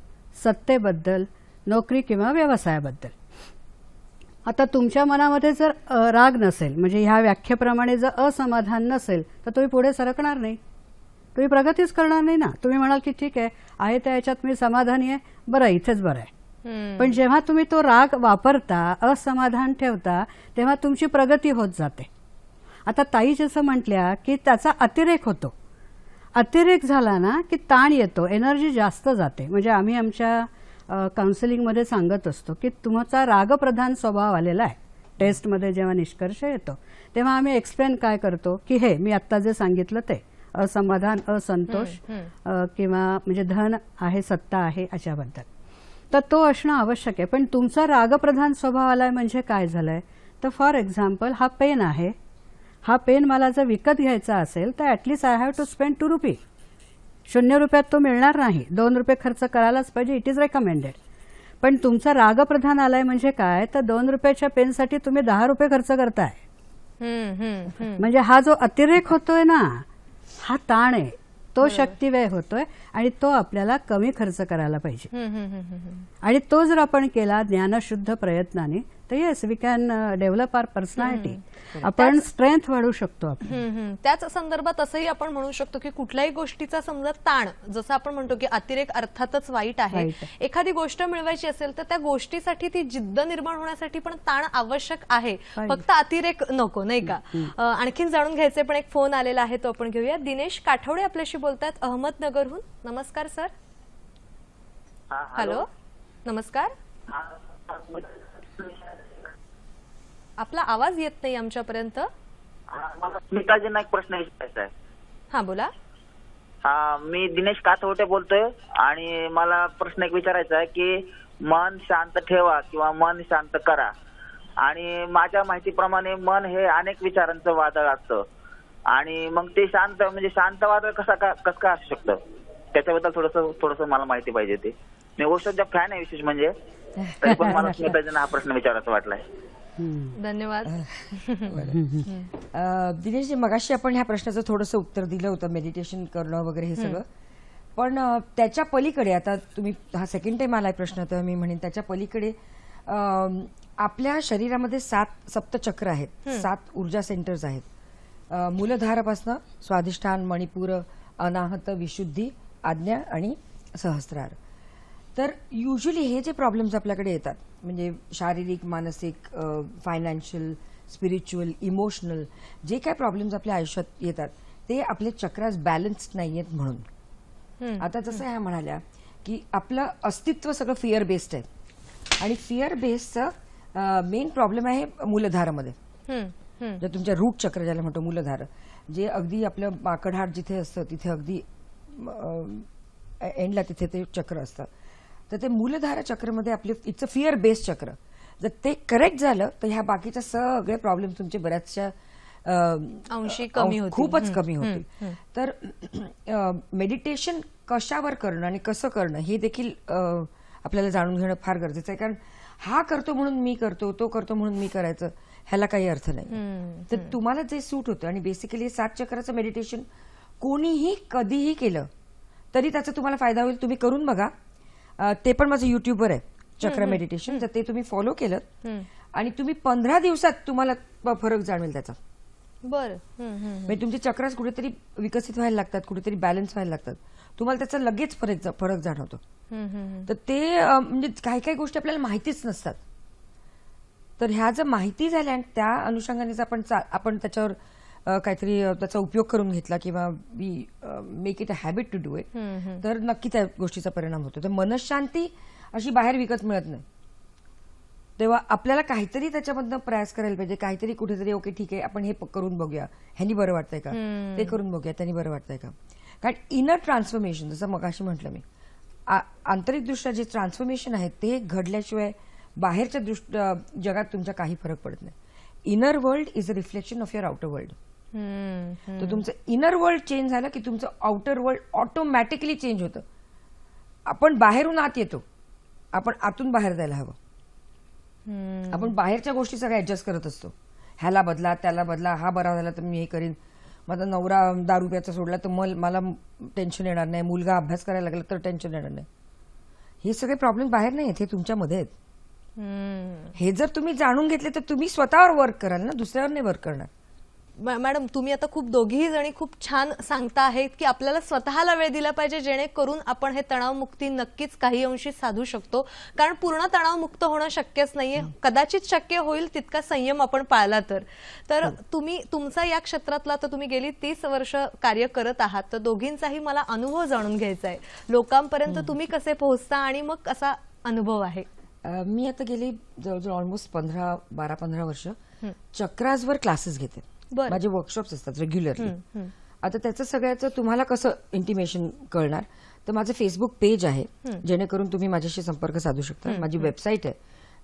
सत्तेबद्दल, नोकरी किंवा व्यवसायाबद्दल. आता तुमच्या मनामध्ये जर राग नसेल, म्हणजे ह्या व्याख्येप्रमाणे जर असमाधान नसेल तर तुम्ही पुढे सरकणार नाही, तुम्ही प्रगतीच करणार नाही ना. तुम्ही म्हणाल की ठीक आहे त्या ह्याच्यात मी समाधानी आहे, बरं इथेच बरं आहे. पण जेव्हा तुम्ही तो राग वापरता, असमाधान ठेवता, तेव्हा तुमची प्रगती होत जाते. आता ताई जसं म्हटल्या की त्याचा अतिरेक होतो. अतिरेक झाला ना की ताण येतो, एनर्जी जास्त जाते. म्हणजे आम्ही आमच्या काउन्सिलिंगमध्ये सांगत असतो की तुमचा रागप्रधान स्वभाव आलेला आहे. टेस्टमध्ये जेव्हा निष्कर्ष येतो तेव्हा आम्ही एक्सप्लेन काय करतो की हे मी आत्ता जे सांगितलं ते असमाधान, असंतोष किंवा म्हणजे धन आहे, सत्ता आहे अशाबद्दल, तर तो असणं आवश्यक आहे. पण तुमचा रागप्रधान स्वभाव आलाय म्हणजे काय झालंय, तर फॉर एक्झाम्पल हा पेन आहे, हा पेन मला जर विकत घ्यायचा असेल तर at least I have to spend 2 रुपये. 0 रुपयात तो मिळणार नाही, 2 रुपये खर्च करायलाच पाहिजे, इट इज रेकमेंडेड. पण तुमचा रागप्रधान आलाय म्हणजे काय, तर 2 रुपयाच्या पेनसाठी तुम्ही 10 रुपये खर्च करताय. म्हणजे हा जो अतिरेक होतोय ना, हा ताण आहे, तो शक्तिव्यय होतोय आणि तो आपल्याला कमी खर्च करायला पाहिजे. आणि तो जर आपण केला ज्ञानशुद्ध प्रयत्नाने तर yes we can develop our personality. आपण स्ट्रेंथ वाढवू शकतो आपण.
त्याच संदर्भात असंही आपण म्हणू शकतो की कुठल्याही गोष्टीचा समजा ताण, जसं आपण म्हणतो की अतिरेक अर्थातच वाईट आहे, एखादी गोष्ट मिळवायची असेल तर त्या गोष्टीसाठी ती जिद्द निर्माण होण्यासाठी पण ताण आवश्यक आहे, फक्त अतिरेक नको, नाही का? आणखीन जाणून घ्यायचे पण एक फोन आलेला आहे, तो आपण घेऊया. दिनेश काठवडे आपल्याशी बोलतात अहमदनगरहून. नमस्कार सर. हॅलो, नमस्कार. आपला आवाज येत नाही आमच्यापर्यंत.
मला स्मिताजींना एक प्रश्न विचारायचा आहे.
हा, बोला.
मी दिनेश कातवटे बोलतोय आणि मला प्रश्न एक विचारायचा आहे की मन शांत ठेवा किंवा मन शांत करा. आणि माझ्या माहितीप्रमाणे मन हे अनेक विचारांचं वादळ असतं आणि मग ते शांत म्हणजे शांत वादळ कसं काय असू शकतं त्याच्याबद्दल थोडस मला माहिती पाहिजे. ते मी गोष्टचा फॅन आहे विशेष म्हणजे, तरी पण मला स्मिताजींना हा प्रश्न विचारायचा वाटलाय.
धन्यवाद.
दिनेशजी, मगाशी आपण ह्या प्रश्नाचं थोडंसं उत्तर दिलं होतं, मेडिटेशन करणं वगैरे हे सगळं. पण त्याच्या पलीकडे, आता तुम्ही हा सेकंड टाइम आलाय प्रश्न, तर मी म्हणेन त्याच्या पलीकडे आपल्या शरीरामध्ये 7 सप्तचक्र आहेत, 7 ऊर्जा सेंटर्स आहेत. मूलधारापासनं स्वाधिष्ठान, मणिपूर, अनाहत, विशुद्धी, आज्ञा आणि सहस्त्रार. तर युजली हे जे प्रॉब्लेम्स आपल्याकडे येतात, म्हणजे शारीरिक, मानसिक, फायनान्शियल, स्पिरिच्युअल, इमोशनल, जे काय प्रॉब्लेम्स आपल्या आयुष्यात येतात ते आपले चक्रास बॅलन्स्ड नाही आहेत म्हणून. आता जसं ह्या म्हणाल्या की आपलं अस्तित्व सगळं फिअर बेस्ड आहे आणि फिअर बेस्डचं मेन प्रॉब्लेम आहे मूलधारामध्ये. जर तुमच्या रूट चक्र ज्याला म्हणतो मूलधार, जे अगदी आपलं माकडहाट जिथे असतं तिथे अगदी एंडला तिथे ते चक्र असतं, तर ते मूलधारा चक्रमध्ये आपले इट्स अ फिअर बेस्ड चक्र. जर ते करेक्ट झालं तर ह्या बाकीच्या सगळे प्रॉब्लेम तुमचे बऱ्याचशा
अंशी कमी होतील,
खूपच कमी होतील. तर मेडिटेशन कशावर करणं आणि कसं करणं हे देखील आपल्याला जाणून घेणं फार गरजेचं आहे. कारण हा करतो म्हणून मी करतो, तो करतो म्हणून मी करायचं, ह्याला काही अर्थ नाही. तर तुम्हाला जे सूट होतं, आणि बेसिकली 7 चक्राचं मेडिटेशन कोणीही कधीही केलं तरी त्याचा तुम्हाला फायदा होईल. तुम्ही करून बघा. ते पण माझं युट्यूबवर आहे, चक्र मेडिटेशन. जर ते तुम्ही फॉलो केलं आणि तुम्ही 15 दिवसात तुम्हाला फरक जाणवेल त्याचा.
बरं.
म्हणजे तुमचे चक्रास कुठेतरी विकसित व्हायला लागतात, कुठेतरी बॅलन्स व्हायला लागतात, तुम्हाला त्याचा लगेच फरक जाणवतो. तर ते म्हणजे काही काही गोष्टी आपल्याला माहितीच नसतात. तर ह्या जर माहिती झाल्या आणि त्या अनुषंगाने आपण त्याच्यावर काहीतरी त्याचा उपयोग करून घेतला किंवा we make it a habit to do it, तर नक्की त्या गोष्टीचा परिणाम होतो. तर मनशांती अशी बाहेर विकत मिळत नाही. तेव्हा आपल्याला काहीतरी त्याच्यामधनं प्रयास करायला पाहिजे, काहीतरी कुठेतरी ओके ठीक आहे आपण हे करून बघूया, ह्यानी बरं वाटतंय का, ते करून बघूया त्यांनी बरं वाटतंय का. कारण इनर ट्रान्सफॉर्मेशन, जसं मगाशी म्हटलं मी, आंतरिकदृष्ट्या जे ट्रान्सफॉर्मेशन आहे ते घडल्याशिवाय बाहेरच्या जगात तुमचा काही फरक पडत नाही. Inner world is a reflection of your outer world. तर तुमचं इनर वर्ल्ड चेंज झालं की तुमचं आउटर वर्ल्ड ऑटोमॅटिकली चेंज होतं. आपण बाहेरून आत येतो, आपण आतून बाहेर जायला हवं. आपण बाहेरच्या गोष्टी सगळ्या ऍडजस्ट करत असतो, ह्याला बदला त्याला बदला, हा बरा झाला तर मी हे करीन, माझा नवरा दारू प्यायचा सोडला तर मला टेन्शन येणार नाही, मुलगा अभ्यास करायला लागला तर टेन्शन येणार नाही. हे सगळे प्रॉब्लेम बाहेर नाही आहेत, हे तुमच्यामध्ये आहेत. हे जर तुम्ही जाणून घेतले तर तुम्ही स्वतःवर वर्क कराल ना, दुसऱ्यावर नाही वर्क करणार.
मॅडम, तुम्ही आता खूप दोघीही जणी खूप छान सांगता आहेत की आपल्याला स्वतःला वेळ दिला पाहिजे, जेणेकरून आपण हे तणावमुक्ती नक्कीच काही अंशी साधू शकतो. कारण पूर्ण तणावमुक्त होणं शक्यच नाहीये, कदाचित शक्य होईल तितका संयम आपण पाळला तर तुम्ही तुमचा या क्षेत्रातला, तर तुम्ही गेली 30 वर्ष कार्य करत आहात, तर दोघींचाही मला अनुभव जाणून घ्यायचा आहे. लोकांपर्यंत तुम्ही कसे पोहोचता आणि मग कसा अनुभव आहे?
मी आता गेली जवळजवळ ऑलमोस्ट 12-15 वर्ष चक्रासवर क्लासेस घेते. माझे वर्कशॉप्स असतात रेग्युलरली. आता त्याचं सगळ्याचं तुम्हाला कसं इंटिमेशन कळणार, तर माझं फेसबुक पेज आहे, जेणेकरून तुम्ही माझ्याशी संपर्क साधू शकता. माझी वेबसाईट आहे,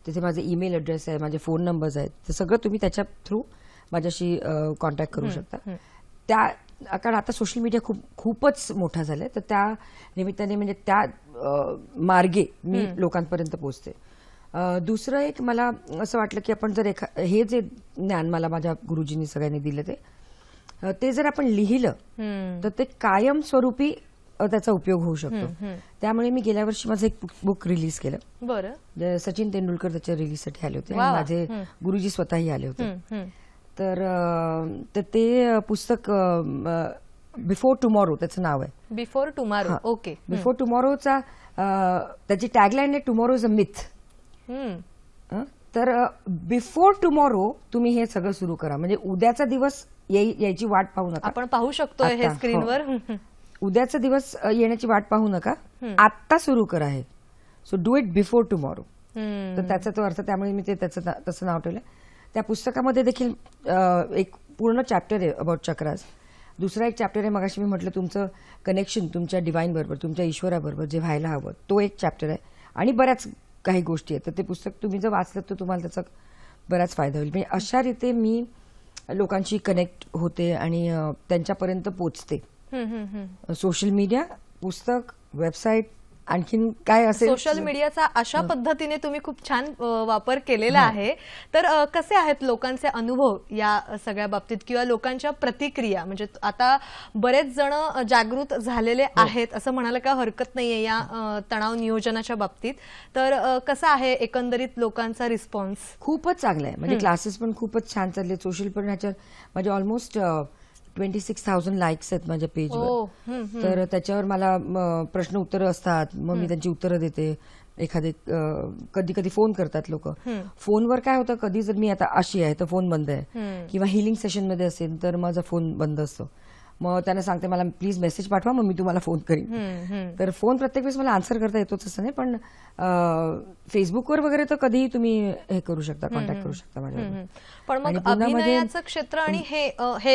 तिथे माझे ईमेल ॲड्रेस आहे, माझे फोन नंबर्स आहेत, ते सगळं तुम्ही त्याच्या थ्रू माझ्याशी कॉन्टॅक्ट करू शकता. कारण आता सोशल मीडिया खूपच मोठा झालाय, तर त्या निमित्ताने म्हणजे त्या मार्गे मी लोकांपर्यंत पोहोचते. दुसरं एक मला असं वाटलं की आपण जर हे जे ज्ञान मला माझ्या गुरुजींनी सगळ्यांनी दिलं, ते ते जर आपण लिहिलं तर ते कायमस्वरूपी त्याचा उपयोग होऊ शकतो. त्यामुळे मी गेल्या वर्षी माझं एक बुक रिलीज केलं.
बरं.
सचिन तेंडुलकर त्याच्या रिलीजसाठी आले होते
वा.
आणि माझे गुरुजी स्वतःही आले होते. तर ते पुस्तक बिफोर टुमॉरो त्याचं नाव आहे.
Before tomorrow. ओके.
बिफोर टुमॉरोचा त्याची टॅगलाईन आहे टुमॉरो इज अ मिथ. तर बिफोर टुमॉरो तुम्ही हे सगळं सुरू करा. म्हणजे उद्याचा दिवस यायची वाट पाहू नका.
आपण पाहू शकतोय हे
आता,
स्क्रीनवर.
उद्याचा दिवस येण्याची वाट पाहू नका, आत्ता सुरू करा हे. So do it before tomorrow. तर त्याचा तो अर्थ. त्यामुळे मी ते त्याचं तसं नाव ठेवलं. त्या पुस्तकामध्ये देखील एक पूर्ण चॅप्टर आहे अबाउट चक्रास. दुसरा एक चॅप्टर आहे मगाशी मी म्हटलं तुमचं कनेक्शन तुमच्या डिवाइन बरोबर, तुमच्या ईश्वराबरोबर जे व्हायला हवं, तो एक चॅप्टर आहे. आणि बऱ्याच काही गोष्टी आहेत. तर ते पुस्तक तुम्ही जर वाचलं तर तुम्हाला त्याचा बराच फायदा होईल. म्हणजे अशा रीते मी लोकांशी कनेक्ट होते आणि त्यांच्यापर्यंत पोचते. सोशल मीडिया, पुस्तक, वेबसाईट, आणखीन काय असेल.
सोशल मीडियाचा अशा पद्धतीने तुम्ही खूप छान वापर केलेला आहे. तर कसे आहेत लोकांचे अनुभव या सगळ्या बाबतीत किंवा लोकांच्या प्रतिक्रिया? म्हणजे आता बरेच जण जागृत झालेले आहेत असं म्हणायला काय हरकत नाहीये या तणाव नियोजनाच्या बाबतीत. तर कसा आहे एकंदरीत लोकांचा रिस्पॉन्स?
खूपच चांगला आहे. म्हणजे क्लासेस पण खूपच छान चालले. सोशल पण ह्याच्यावर माझे ऑलमोस्ट 26,000 लाईक्स आहेत माझ्या पेजवर. तर त्याच्यावर मला प्रश्न उत्तरं असतात, मग मी त्यांची उत्तरं देते. एखादे कधी कधी फोन करतात लोक. फोनवर काय होतं, कधी जर मी आता अशी आहे तर फोन बंद आहे, किंवा हिलिंग सेशन मध्ये असेल तर माझा फोन बंद असतो. मग त्यांना सांगते मला प्लीज मेसेज पाठवा, मग मी तुम्हाला फोन करीन. तर फोन प्रत्येक वेळेस मला आन्सर करता येतोच असं नाही, पण फेसबुकवर वगैरे तर कधीही तुम्ही हे करू शकता, कॉन्टॅक्ट करू शकता माझ्यावर.
पण मग अभिनयाचं क्षेत्र आणि हे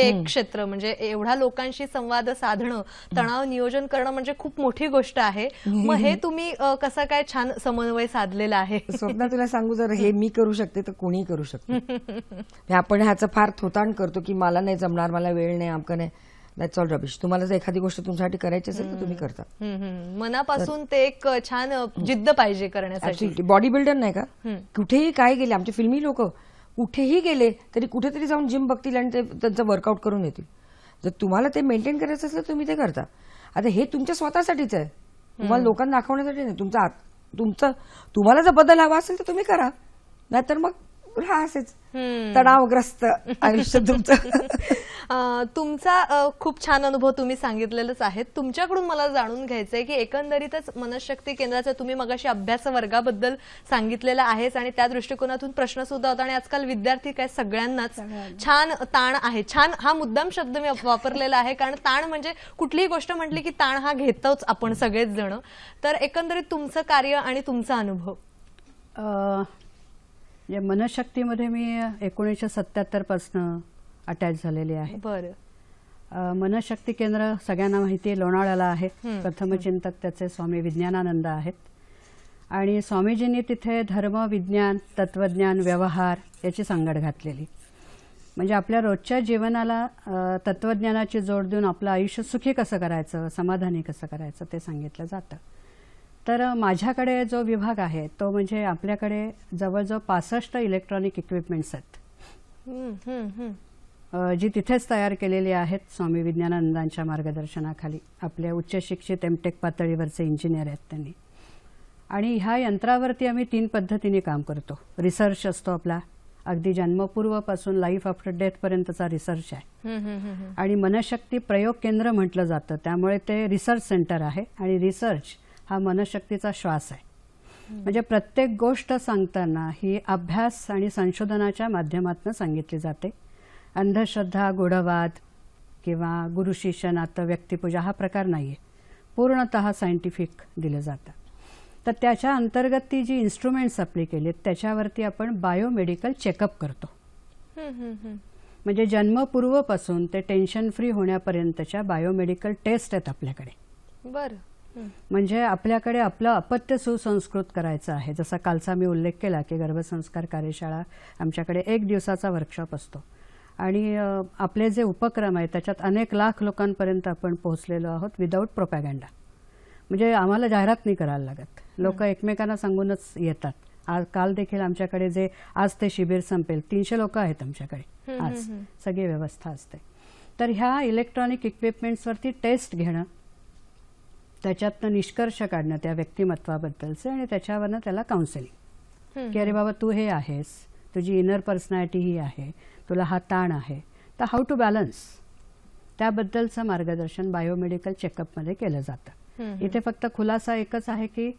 एक क्षेत्र म्हणजे एवढ्या लोकांशी संवाद साधणं, तणाव नियोजन करणं म्हणजे खूप मोठी गोष्ट आहे. मग हे तुम्ही कसं काय छान समन्वय साधलेला आहे?
स्वप्ना तुला सांगू, जर हे मी करू शकते तर कोणीही करू शकतो. आपण ह्याचं फार थोतांड करतो की मला नाही जमणार, मला वेळ नाही, आमकं नाही. That's all rubbish. तुम्हाला जर एखादी गोष्ट तुमच्यासाठी करायची असेल तर तुम्ही करता.
मनापासून ते एक छान जिद्द पाहिजे करण्यासाठी.
बॉडी बिल्डर नाही का, कुठेही काय गेले आमचे फिल्मी लोक, कुठेही गेले तरी कुठेतरी जाऊन जिम बघतील आणि ते त्यांचं वर्कआउट करून येतील. जर तुम्हाला ते मेंटेन करायचं असेल तुम्ही ते करता. आता हे तुमच्या स्वतःसाठीच आहे, तुम्हाला लोकांना दाखवण्यासाठी नाही. तुम्हाला जर बदल हवा असेल तर तुम्ही करा, नाहीतर मग हा असेच तणावग्रस्त आयुष्य तुमचं.
तुमचा खूप छान अनुभव तुम्ही सांगितलेलाच आहे. तुमच्याकडून मला जाणून घ्यायचंय की एकंदरीतच मनशक्ती केंद्राचा तुम्ही मगाशी अभ्यास वर्गाबद्दल सांगितलेलं आहेच आणि त्या दृष्टिकोनातून प्रश्न सुद्धा होता आणि आजकाल विद्यार्थी काय सगळ्यांनाच छान ताण आहे. छान हा मुद्दाम शब्द मी वापरलेला आहे, कारण ताण म्हणजे कुठलीही गोष्ट म्हटली की ताण हा घेतोच आपण सगळेच जण. तर एकंदरीत तुमचं कार्य आणि तुमचा अनुभव.
मनशक्तीमध्ये मी 1977 पासून अटॅच झालेली आहे.
बरं.
मनशक्ती केंद्र सगळ्यांना माहिती आहे, लोणावळ्याला आहे. प्रथमचिंतक त्याचे स्वामी विज्ञानानंद आहेत. आणि स्वामीजींनी तिथे धर्म, विज्ञान, तत्वज्ञान, व्यवहार याची सांगड घातलेली. म्हणजे आपल्या रोजच्या जीवनाला तत्वज्ञानाची जोड देऊन आपलं आयुष्य सुखी कसं करायचं, समाधानी कसं करायचं ते सांगितलं जातं. तर माझ्याकडे जो विभाग आहे तो म्हणजे आपल्याकडे जवळजवळ 65 इलेक्ट्रॉनिक इक्विपमेंट्स आहेत, जी तिथेच तयार केलेली आहेत स्वामी विज्ञानानंदांच्या मार्गदर्शनाखाली. आपले उच्च शिक्षित एमटेक पातळीवरचे इंजिनियर आहेत त्यांनी. आणि ह्या यंत्रावरती आम्ही 3 पद्धतीने काम करतो. रिसर्च असतो आपला, अगदी जन्मपूर्वपासून लाईफ आफ्टर डेथ पर्यंतचा रिसर्च आहे. आणि मनशक्ती प्रयोग केंद्र म्हटलं जातं, त्यामुळे ते रिसर्च सेंटर आहे. आणि रिसर्च हा मनशक्तीचा श्वास आहे. म्हणजे प्रत्येक गोष्ट सांगताना ही अभ्यास आणि संशोधनाच्या माध्यमातून सांगितली जाते. अंधश्रद्धा, गूढवाद किंवा गुरु शिष्य नातं, व्यक्तिपूजा हा प्रकार नाहीये. पूर्णतः सायंटिफिक दिलं जातं. तर त्याच्या अंतर्गत ती जी इन्स्ट्रुमेंट्स आपली केलीत त्याच्यावरती आपण बायोमेडिकल चेकअप करतो. म्हणजे जन्मपूर्वपासून ते टेन्शन फ्री होण्यापर्यंतच्या बायोमेडिकल टेस्ट आहेत आपल्याकडे.
बरं.
म्हणजे आपल्याकडे आपलं अपत्य सुसंस्कृत करायचं आहे. जसा कालचा मी उल्लेख केला की गर्भसंस्कार कार्यशाळा आमच्याकडे 1 दिवसाचा वर्कशॉप असतो. आणि आपले जे उपक्रम आहेत त्याच्यात अनेक लाख लोकांपर्यंत आपण पोहोचलेलो आहोत विदाऊट प्रोपॅगंडा. म्हणजे आम्हाला जाहिरात नाही करायला लागत, लोक एकमेकांना सांगूनच येतात. आज काल देखील आमच्याकडे जे आज ते शिबिर संपेल 300 लोक आहेत आमच्याकडे आज, सगळी व्यवस्था असते. तर ह्या इलेक्ट्रॉनिक इक्विपमेंट्सवरती टेस्ट घेणं, त्याच्यातनं निष्कर्ष काढणं त्या व्यक्तिमत्वाबद्दलचे आणि त्याच्यावरनं त्याला काउन्सिलिंग की अरे बाबा तू हे आहेस, तुझी इनर पर्सनॅलिटी ही आहे, तुला हा ताण आहे, तर हाऊ टू बॅलन्स त्याबद्दलचं मार्गदर्शन बायोमेडिकल चेकअपमध्ये केलं जातं. इथे फक्त खुलासा एकच आहे की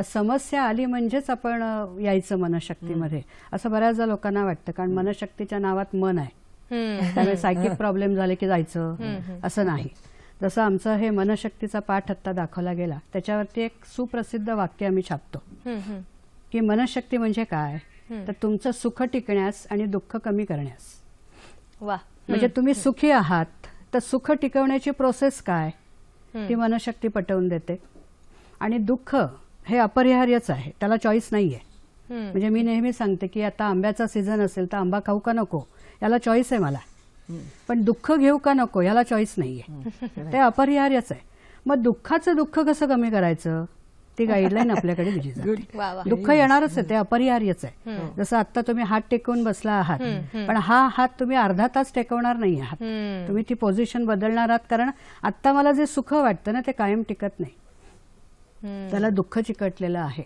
समस्या आली म्हणजेच आपण यायचं मनशक्तीमध्ये, असं बऱ्याचदा लोकांना वाटतं, कारण मनशक्तीच्या नावात मन आहे त्यामुळे सायकिक प्रॉब्लेम झाले की जायचं असं नाही. जसं आमचं हे मनशक्तीचा पाठ आत्ता दाखवला गेला त्याच्यावरती एक सुप्रसिद्ध वाक्य आम्ही छापतो की मनशक्ती म्हणजे काय, तर तुमचं सुख टिकण्यास आणि दुःख कमी करण्यास.
वा.
म्हणजे तुम्ही सुखी आहात तर सुख टिकवण्याची प्रोसेस काय ती मनशक्ती पटवून देते. आणि दुःख हे अपरिहार्यच आहे, त्याला चॉईस नाहीये. म्हणजे मी नेहमी सांगते की आता आंब्याचा सीझन असेल तर आंबा खाऊ का नको याला चॉईस आहे मला, पण दुःख घेऊ का नको याला चॉईस नाहीये, ते अपरिहार्यच आहे. मग दुःखाचं दुःख कसं कमी करायचं ती गाईडलाईन आपल्याकडे दिली जाते.
वा वा.
दुःख येणारच आहे, ते अपरिहार्यच आहे. जसं आता तुम्ही हात टेकवून बसला आहात, पण हा हात तुम्ही अर्धा तास टेकवणार नाही आहात, तुम्ही ती पोझिशन बदलणार आहात, कारण आता मला जे सुख वाटतं ना ते कायम टिकत नाही, त्याला दुःख चिकटलेलं आहे.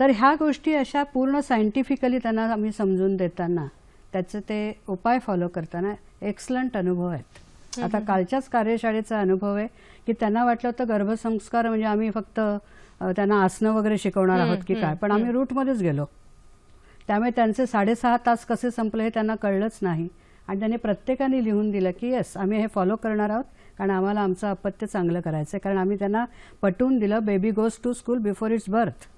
तर ह्या गोष्टी अशा पूर्ण सायंटिफिकली त्यांना आम्ही समजून देताना त्याचे ते उपाय फॉलो करताना एक्सलंट अनुभव आहेत. आता कालच्याच कार्यशाळेचा अनुभव आहे की त्यांना वाटलं होतं गर्भसंस्कार म्हणजे आम्ही फक्त त्यांना आसनं वगैरे शिकवणार आहोत की काय, पण आम्ही रूटमध्येच गेलो. त्यामुळे त्यांचे 6.5 तास कसे संपले हे त्यांना कळलंच नाही. आणि त्यांनी प्रत्येकाने लिहून दिलं की येस आम्ही हे फॉलो करणार आहोत, कारण आम्हाला आमचं अपत्य चांगलं करायचं आहे. कारण आम्ही त्यांना पटवून दिलं baby goes to school before its birth.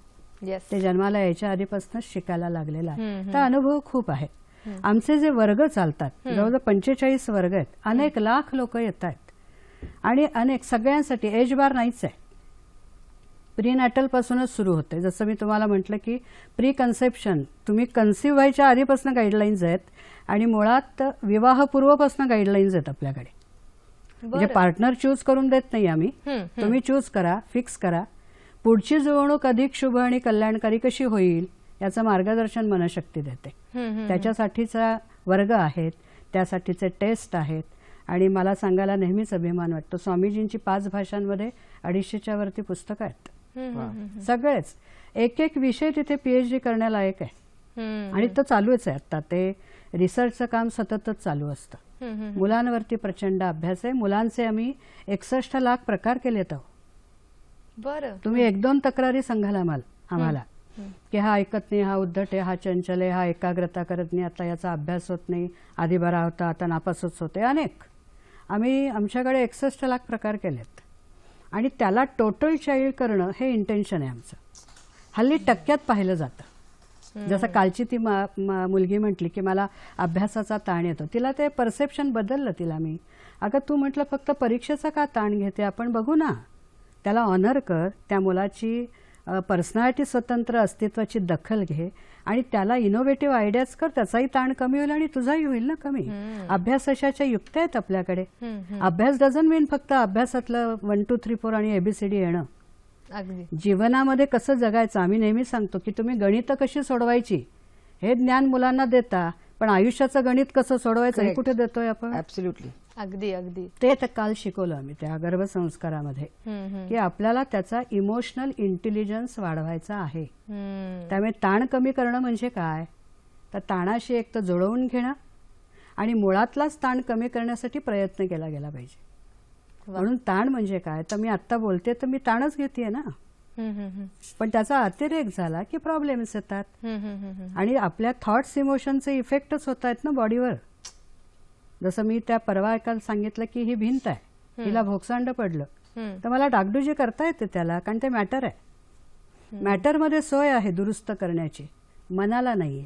Yes.
ते जन्माला यायच्या आधीपासूनच शिकायला लागलेला आहे. तर अनुभव खूप आहे. आमचे जे वर्ग चालतात जवळजवळ 45 वर्ग आहेत, अनेक लाख लोक येत आहेत आणि अनेक सगळ्यांसाठी एज बार नाहीच आहे. प्री नॅटल पासूनच सुरू होते. जसं मी तुम्हाला म्हटलं की प्री कन्सेप्शन तुम्ही कन्सिव्ह व्हायच्या आधीपासून गाईडलाईन्स आहेत आणि मुळात विवाहपूर्वपासून गाईडलाईन्स आहेत आपल्याकडे. म्हणजे पार्टनर चूज करून देत नाही आम्ही, तुम्ही चूज करा, फिक्स करा. पुढची जुळवणूक अधिक शुभ आणि कल्याणकारी कशी होईल याचं मार्गदर्शन मनशक्ती देते. त्याच्यासाठीचा वर्ग आहेत, त्यासाठीचे टेस्ट आहेत. आणि मला सांगायला नेहमीच अभिमान वाटतो, स्वामीजींची 5 भाषांमध्ये 250च्या वरती पुस्तकं आहेत. सगळेच एक एक विषय तिथे PhD करण्यालायक आहे. आणि तो चालूच आहे आता, ते रिसर्चचं काम सततच चालू असतं. मुलांवरती प्रचंड अभ्यास आहे. मुलांचे आम्ही 61 लाख प्रकार केलेत आहोत.
बरं.
तुम्ही 1-2 तक्रारी सांगाल आम्हाला की हा ऐकत नाही, हा उद्धट आहे, हा चंचल आहे, हा एकाग्रता करत नाही, आता याचा अभ्यास होत नाही, आधी बरा होता आता नापासच होते. अनेक आम्ही आमच्याकडे 61 लाख प्रकार केलेत. आणि त्याला टोटल चाइल्ड करणं हे इंटेन्शन आहे आमचं. हल्ली टक्क्यात पाहिलं जातं. जसं कालची ती मुलगी म्हटली की मला अभ्यासाचा ताण येतो, तिला ते परसेप्शन बदललं. तिला मी अगं तू म्हटलं फक्त परीक्षेचा का ताण घेते, आपण बघू ना, त्याला ऑनर कर, त्या मुलाची पर्सनॅलिटी स्वतंत्र अस्तित्वाची दखल घे आणि त्याला इनोव्हेटिव्ह आयडियाज कर, त्याचाही ताण कमी होईल आणि तुझाही होईल ना कमी. अभ्यासाच्या युक्त्या आहेत आपल्याकडे. अभ्यास डझंट मीन फक्त अभ्यासातलं 1 2 3 4 आणि ABCD येणं.
अगदी.
जीवनामध्ये कसं जगायचं, आम्ही नेहमी सांगतो की तुम्ही गणितं कशी सोडवायची हे ज्ञान मुलांना देता, पण आयुष्याचं गणित कसं सोडवायचं हे कुठे देतोय आपण.
ऍब्सोल्युटली.
अगदी अगदी.
ते तर काल शिकवलं आम्ही त्या गर्भसंस्कारामध्ये की आपल्याला त्याचा इमोशनल इंटेलिजन्स वाढवायचा आहे. त्यामुळे ताण कमी करणं म्हणजे काय, तर ताणाशी एक तर जुळवून घेणं आणि मुळातलाच ताण कमी करण्यासाठी प्रयत्न केला गेला पाहिजे. म्हणून ताण म्हणजे काय, तर मी आत्ता बोलते तर मी ताणच घेतेय ना, पण त्याचा अतिरेक झाला की प्रॉब्लेम्स येतात आणि आपल्या थॉट्स इमोशनचे इफेक्टच होत आहेत ना बॉडीवर. जसं मी त्या परवा एका सांगितलं की ही भिंत आहे, हिला भोगसांड पडलं तर मला डागडुजी करता येते त्याला, कारण ते मॅटर आहे. मॅटरमध्ये सोय आहे दुरुस्त करण्याची, मनाला नाहीये,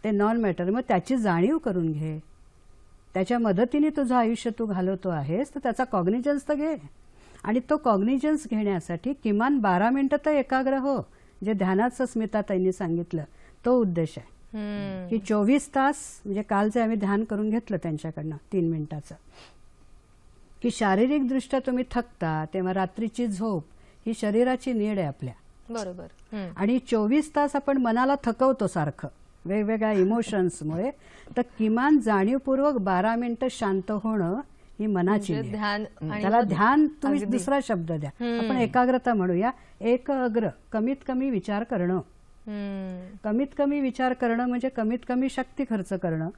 ते नॉन मॅटर. मग त्याची जाणीव करून घे, त्याच्या मदतीने तुझं आयुष्य तू घालवतो आहेस तर त्याचा कॉग्निजन्स तर घे. आणि तो कॉग्निजन्स घेण्यासाठी किमान 12 मिनिटं तर एकाग्र हो, जे ध्यानाचं स्मिताताईंनी सांगितलं तो उद्देश आहे. की 24 तास म्हणजे काल जे आम्ही ध्यान करून घेतलं त्यांच्याकडनं 3 मिनिटाचं, की शारीरिक दृष्ट्या तुम्ही थकता तेव्हा रात्रीची झोप ही शरीराची नीड आहे आपल्या.
बरोबर.
आणि 24 तास आपण मनाला थकवतो सारखं वेगवेगळ्या इमोशन्समुळे, तर किमान जाणीवपूर्वक 12 मिनिटं शांत होणं ही मनाची
म्हणजे
नीड.
ध्यान आणि
त्याला
मग-
ध्यान तुम्ही
अगदी.
दुसरा शब्द द्या. आपण एकाग्रता म्हणूया. एकग्र, कमीत कमी विचार करणं. कमीत कमी विचार करणं म्हणजे कमीत कमी शक्ती खर्च करणं,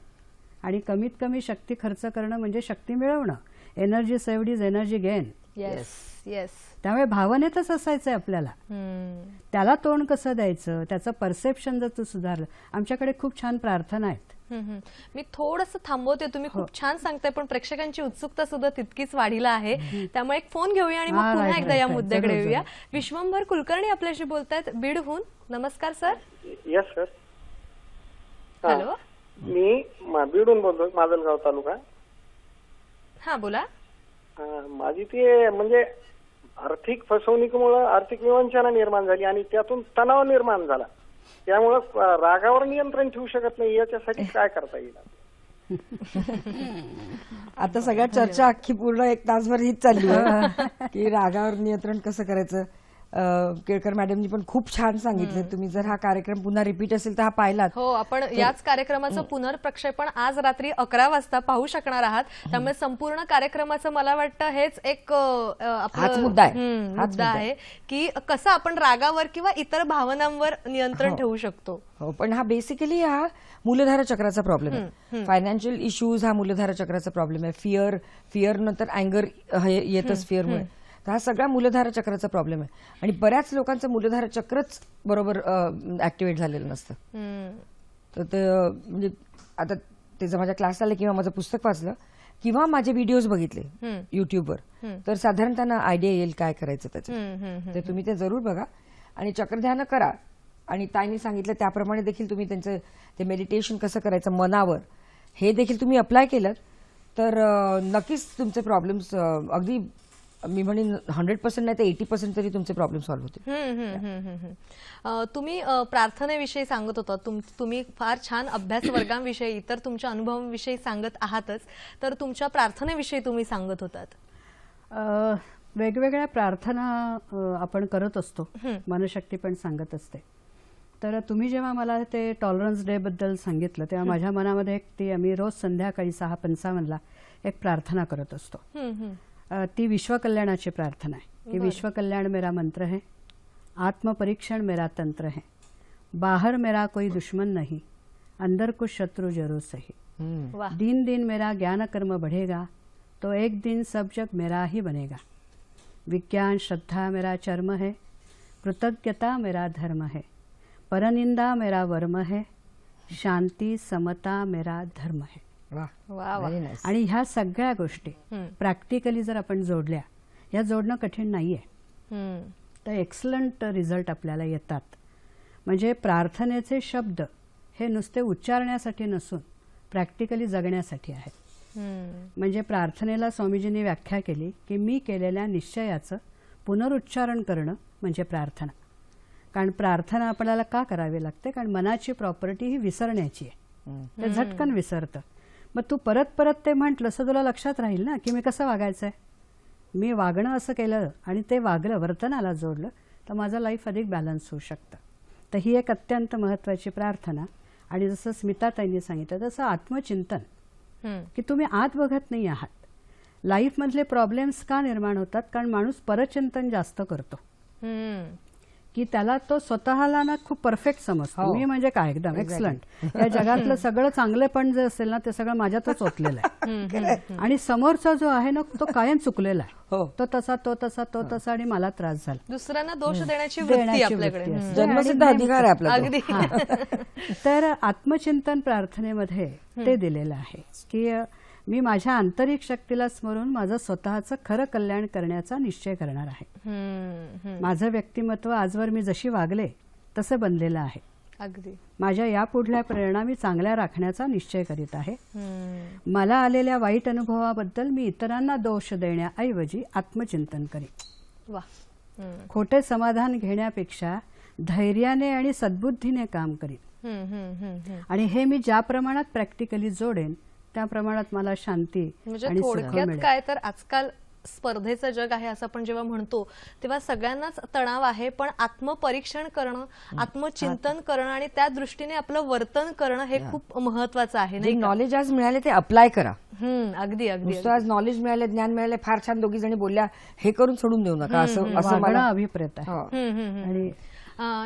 आणि कमीत कमी शक्ती खर्च करणं म्हणजे शक्ती मिळवणं. Energy saved is energy gain.
Yes yes.
त्यामुळे भावनेतच असायचंय आपल्याला. त्याला तोंड कसं द्यायचं, त्याचं परसेप्शन जर तू सुधारलं. आमच्याकडे खूप छान प्रार्थना आहेत.
मी थोडंसं थांबवते, तुम्ही खूप छान सांगताय, पण प्रेक्षकांची उत्सुकता सुद्धा तितकीच वाढीला आहे. त्यामुळे एक फोन घेऊया आणि मग
हा,
पुन्हा
right,
एकदा या
right.
मुद्द्याकडे
जरूर,
येऊया. विश्वंभर कुलकर्णी आपल्याशी बोलतायत बीडहून. नमस्कार सर.
Yes sir.
हॅलो.
मी बीडून बोलतोय, माजलगाव तालुका.
हा बोला.
माझी ती म्हणजे आर्थिक फसवणुकीमुळे आर्थिक विवंचना निर्माण झाली आणि त्यातून तणाव निर्माण झाला. त्यामुळं रागावर नियंत्रण ठेवू शकत नाही. याच्यासाठी काय करता येईल?
आता सगळ्या चर्चा अख्खी पूर्ण एक तासभर हीच चालली आहे की रागावर नियंत्रण कसं करायचं. केळकर मॅडमनी पण खूप छान सांगितलं. तुम्ही जर हा कार्यक्रम पुन्हा रिपीट असेल तर हा पाहिलात.
हो, आपण याच कार्यक्रमाचं पुनर्प्रक्षेपण आज रात्री 11 वाजता पाहू शकणार आहात. त्यामुळे संपूर्ण कार्यक्रमाचं मला वाटतं हेच एक
हाच मुद्दा आहे. हाच
मुद्दा आहे की कसं आपण रागावर किंवा इतर भावनांवर नियंत्रण ठेवू शकतो.
हो, पण हा बेसिकली हा मूलधारा चक्राचा प्रॉब्लेम आहे. फायनान्शियल इश्यूज हा मूलधारा चक्राचा प्रॉब्लेम आहे. फिअर नंतर अँगर येतच फिअरमुळे. तर हा सगळा मूलधारा चक्राचा प्रॉब्लेम आहे. आणि बऱ्याच लोकांचं मूलधारा चक्रच बरोबर ऍक्टिव्हेट झालेलं नसतं. तर ते म्हणजे आता ते जर माझ्या क्लास आले किंवा माझं पुस्तक वाचलं किंवा माझे व्हिडिओज बघितले युट्यूबवर तर साधारण त्यांना आयडिया येईल काय करायचं त्याच्यात. तर तुम्ही ते जरूर बघा आणि चक्रध्यान करा. आणि ताईंनी सांगितलं त्याप्रमाणे देखील तुम्ही त्यांचं ते मेडिटेशन कसं करायचं मनावर हे देखील तुम्ही अप्लाय केलं तर नक्कीच तुमचे प्रॉब्लेम्स अगदी मी म्हणेन 100% नाही तर 80% तरी तुमचे प्रॉब्लेम सॉल्व्ह होतील.
तुम्ही प्रार्थनेविषयी सांगत होता. तुम्ही फार छान अभ्यास वर्गांविषयी इतर तुमच्या अनुभवांविषयी सांगत आहातच, तर तुमच्या प्रार्थनेविषयी तुम्ही सांगत होतात.
वेगवेगळ्या प्रार्थना आपण करत असतो. मनशक्ती पण सांगत असते. तर तुम्ही जेव्हा मला ते टॉलरन्स डे बद्दल सांगितलं तेव्हा माझ्या मनामध्ये एक ती आम्ही रोज संध्याकाळी 6:55 एक प्रार्थना करत असतो. ती विश्वकल्याणाची प्रार्थना आहे की विश्वकल्याण मेरा मंत्र है, आत्मपरीक्षण मेरा तंत्र है, बाहर मेरा कोई दुश्मन नहीं, अंदर कुछ शत्रु जरूर सही, दिन दिन मेरा ज्ञान कर्म बढ़ेगा तो एक दिन सब जग मेरा ही बनेगा, विज्ञान श्रद्धा मेरा चर्म है, कृतज्ञता मेरा धर्म है, परनिंदा मेरा वर्म है, शांती समता मेरा धर्म है. आणि ह्या सगळ्या गोष्टी प्रॅक्टिकली जर आपण जोडल्या, या जोडणं कठीण नाहीये, तर एक्सलंट रिझल्ट आपल्याला येतात. म्हणजे प्रार्थनेचे शब्द हे नुसते उच्चारण्यासाठी नसून प्रॅक्टिकली जगण्यासाठी आहेत. म्हणजे प्रार्थनेला स्वामीजींनी व्याख्या केली की मी केलेल्या निश्चयाचं पुनरुच्चारण करणं म्हणजे प्रार्थना. कारण प्रार्थना आपल्याला का करावी लागते, कारण मनाची प्रॉपर्टी ही विसरण्याची आहे. ते झटकन विसरतं. मग तू परत परत ते म्हटलं तर तुला लक्षात राहील ना की मी कसं वागायचंय. मी वागणं असं केलं आणि ते वागलं, वर्तनाला जोडलं, तर माझं लाईफ अधिक बॅलन्स होऊ शकतं. तर ही एक अत्यंत महत्त्वाची प्रार्थना. आणि जसं स्मिताताईंनी सांगितलं तसं आत्मचिंतन की तुम्ही आत बघत नाही आहात. लाईफमधले प्रॉब्लेम्स का निर्माण होतात, कारण माणूस परचिंतन जास्त करतो की त्याला तो स्वतःला ना खूप परफेक्ट समजतो. मी म्हणजे काय एकदम एक्सलंट, या जगातलं सगळं चांगलं पण जे असेल ना ते सगळं माझ्यातच ओतलेलं आहे. आणि समोरचा जो आहे ना तो कायम चुकलेला आहे. तो तसा आणि मला त्रास झाला.
दुसऱ्यांना दोष देण्याची वृत्ती आपल्याकडे,
जन्मसिद्ध अधिकार आहे आपला.
अगदी.
तर आत्मचिंतन प्रार्थनेमध्ये ते दिलेलं आहे की मी माझ्या आंतरिक शक्तीला स्मरून माझं स्वतःचं खरं कल्याण करण्याचा निश्चय करणार आहे. माझं व्यक्तिमत्व आजवर मी जशी वागले तसं बनलेलं आहे.
अगदी.
माझ्या यापुढल्या प्रेरणा मी चांगल्या राखण्याचा निश्चय करीत आहे. मला आलेल्या वाईट अनुभवाबद्दल मी इतरांना दोष देण्याऐवजी आत्मचिंतन करीन. खोटे समाधान घेण्यापेक्षा धैर्याने आणि सद्बुद्धीने काम करीन. आणि हे मी ज्या प्रमाणात प्रॅक्टिकली जोडेन त्या प्रमाणात मला शांती
म्हणजे
आणि सुख
थोडक्यात
मिळेल.
काय तर आजकाल स्पर्धेचं जग आहे असं आपण जेव्हा म्हणतो तेव्हा सगळ्यांनाच तणाव आहे, पण आत्मपरीक्षण करणं, आत्मचिंतन करणं आणि त्या दृष्टीने आपलं वर्तन करणं हे खूप महत्वाचं आहे.
जे नॉलेज आज मिळाले ते अप्लाय करा.
अगदी अगदी
नुसतं आज नॉलेज मिळालं, ज्ञान मिळालं, फार छान दोघी जणी बोलल्या, हे करून सोडून देऊ नका असं
वागणं
मला
अभिप्रेत आहे.
हो.
आणि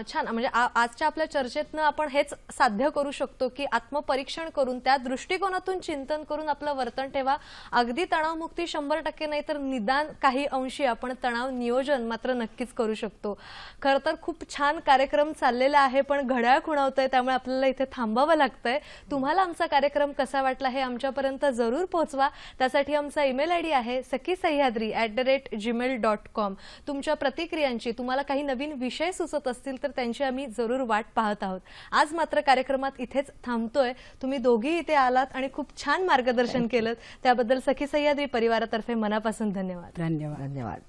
छान. म्हणजे आजच्या आपल्या चर्चेतनं आपण हेच साध्य करू शकतो की आत्मपरीक्षण करून त्या दृष्टिकोनातून चिंतन करून आपलं वर्तन ठेवा. अगदी तणावमुक्ती 100% नाही तर निदान काही अंशी आपण तणाव नियोजन मात्र नक्कीच करू शकतो. खरं तर खूप छान कार्यक्रम चाललेला आहे, पण घड्याळ खुणावतंय त्यामुळे आपल्याला इथे थांबावं लागतंय. तुम्हाला आमचा कार्यक्रम कसा वाटला हे आमच्यापर्यंत जरूर पोहोचवा. त्यासाठी आमचा ईमेल आयडी आहे sakhisahyadri@gmail.com. तुमच्या प्रतिक्रियांची, तुम्हाला काही नवीन विषय सुचत असतील तर त्यांची आम्ही जरूर वाट पाहत आहोत. आज मात्र कार्यक्रमात इथेच थांबतोय. तुम्ही दोघी इथे आलात आणि खूप छान मार्गदर्शन केलं त्याबद्दल सखी सह्याद्री परिवारातर्फे मनापासून धन्यवाद.
धन्यवाद.
धन्यवाद.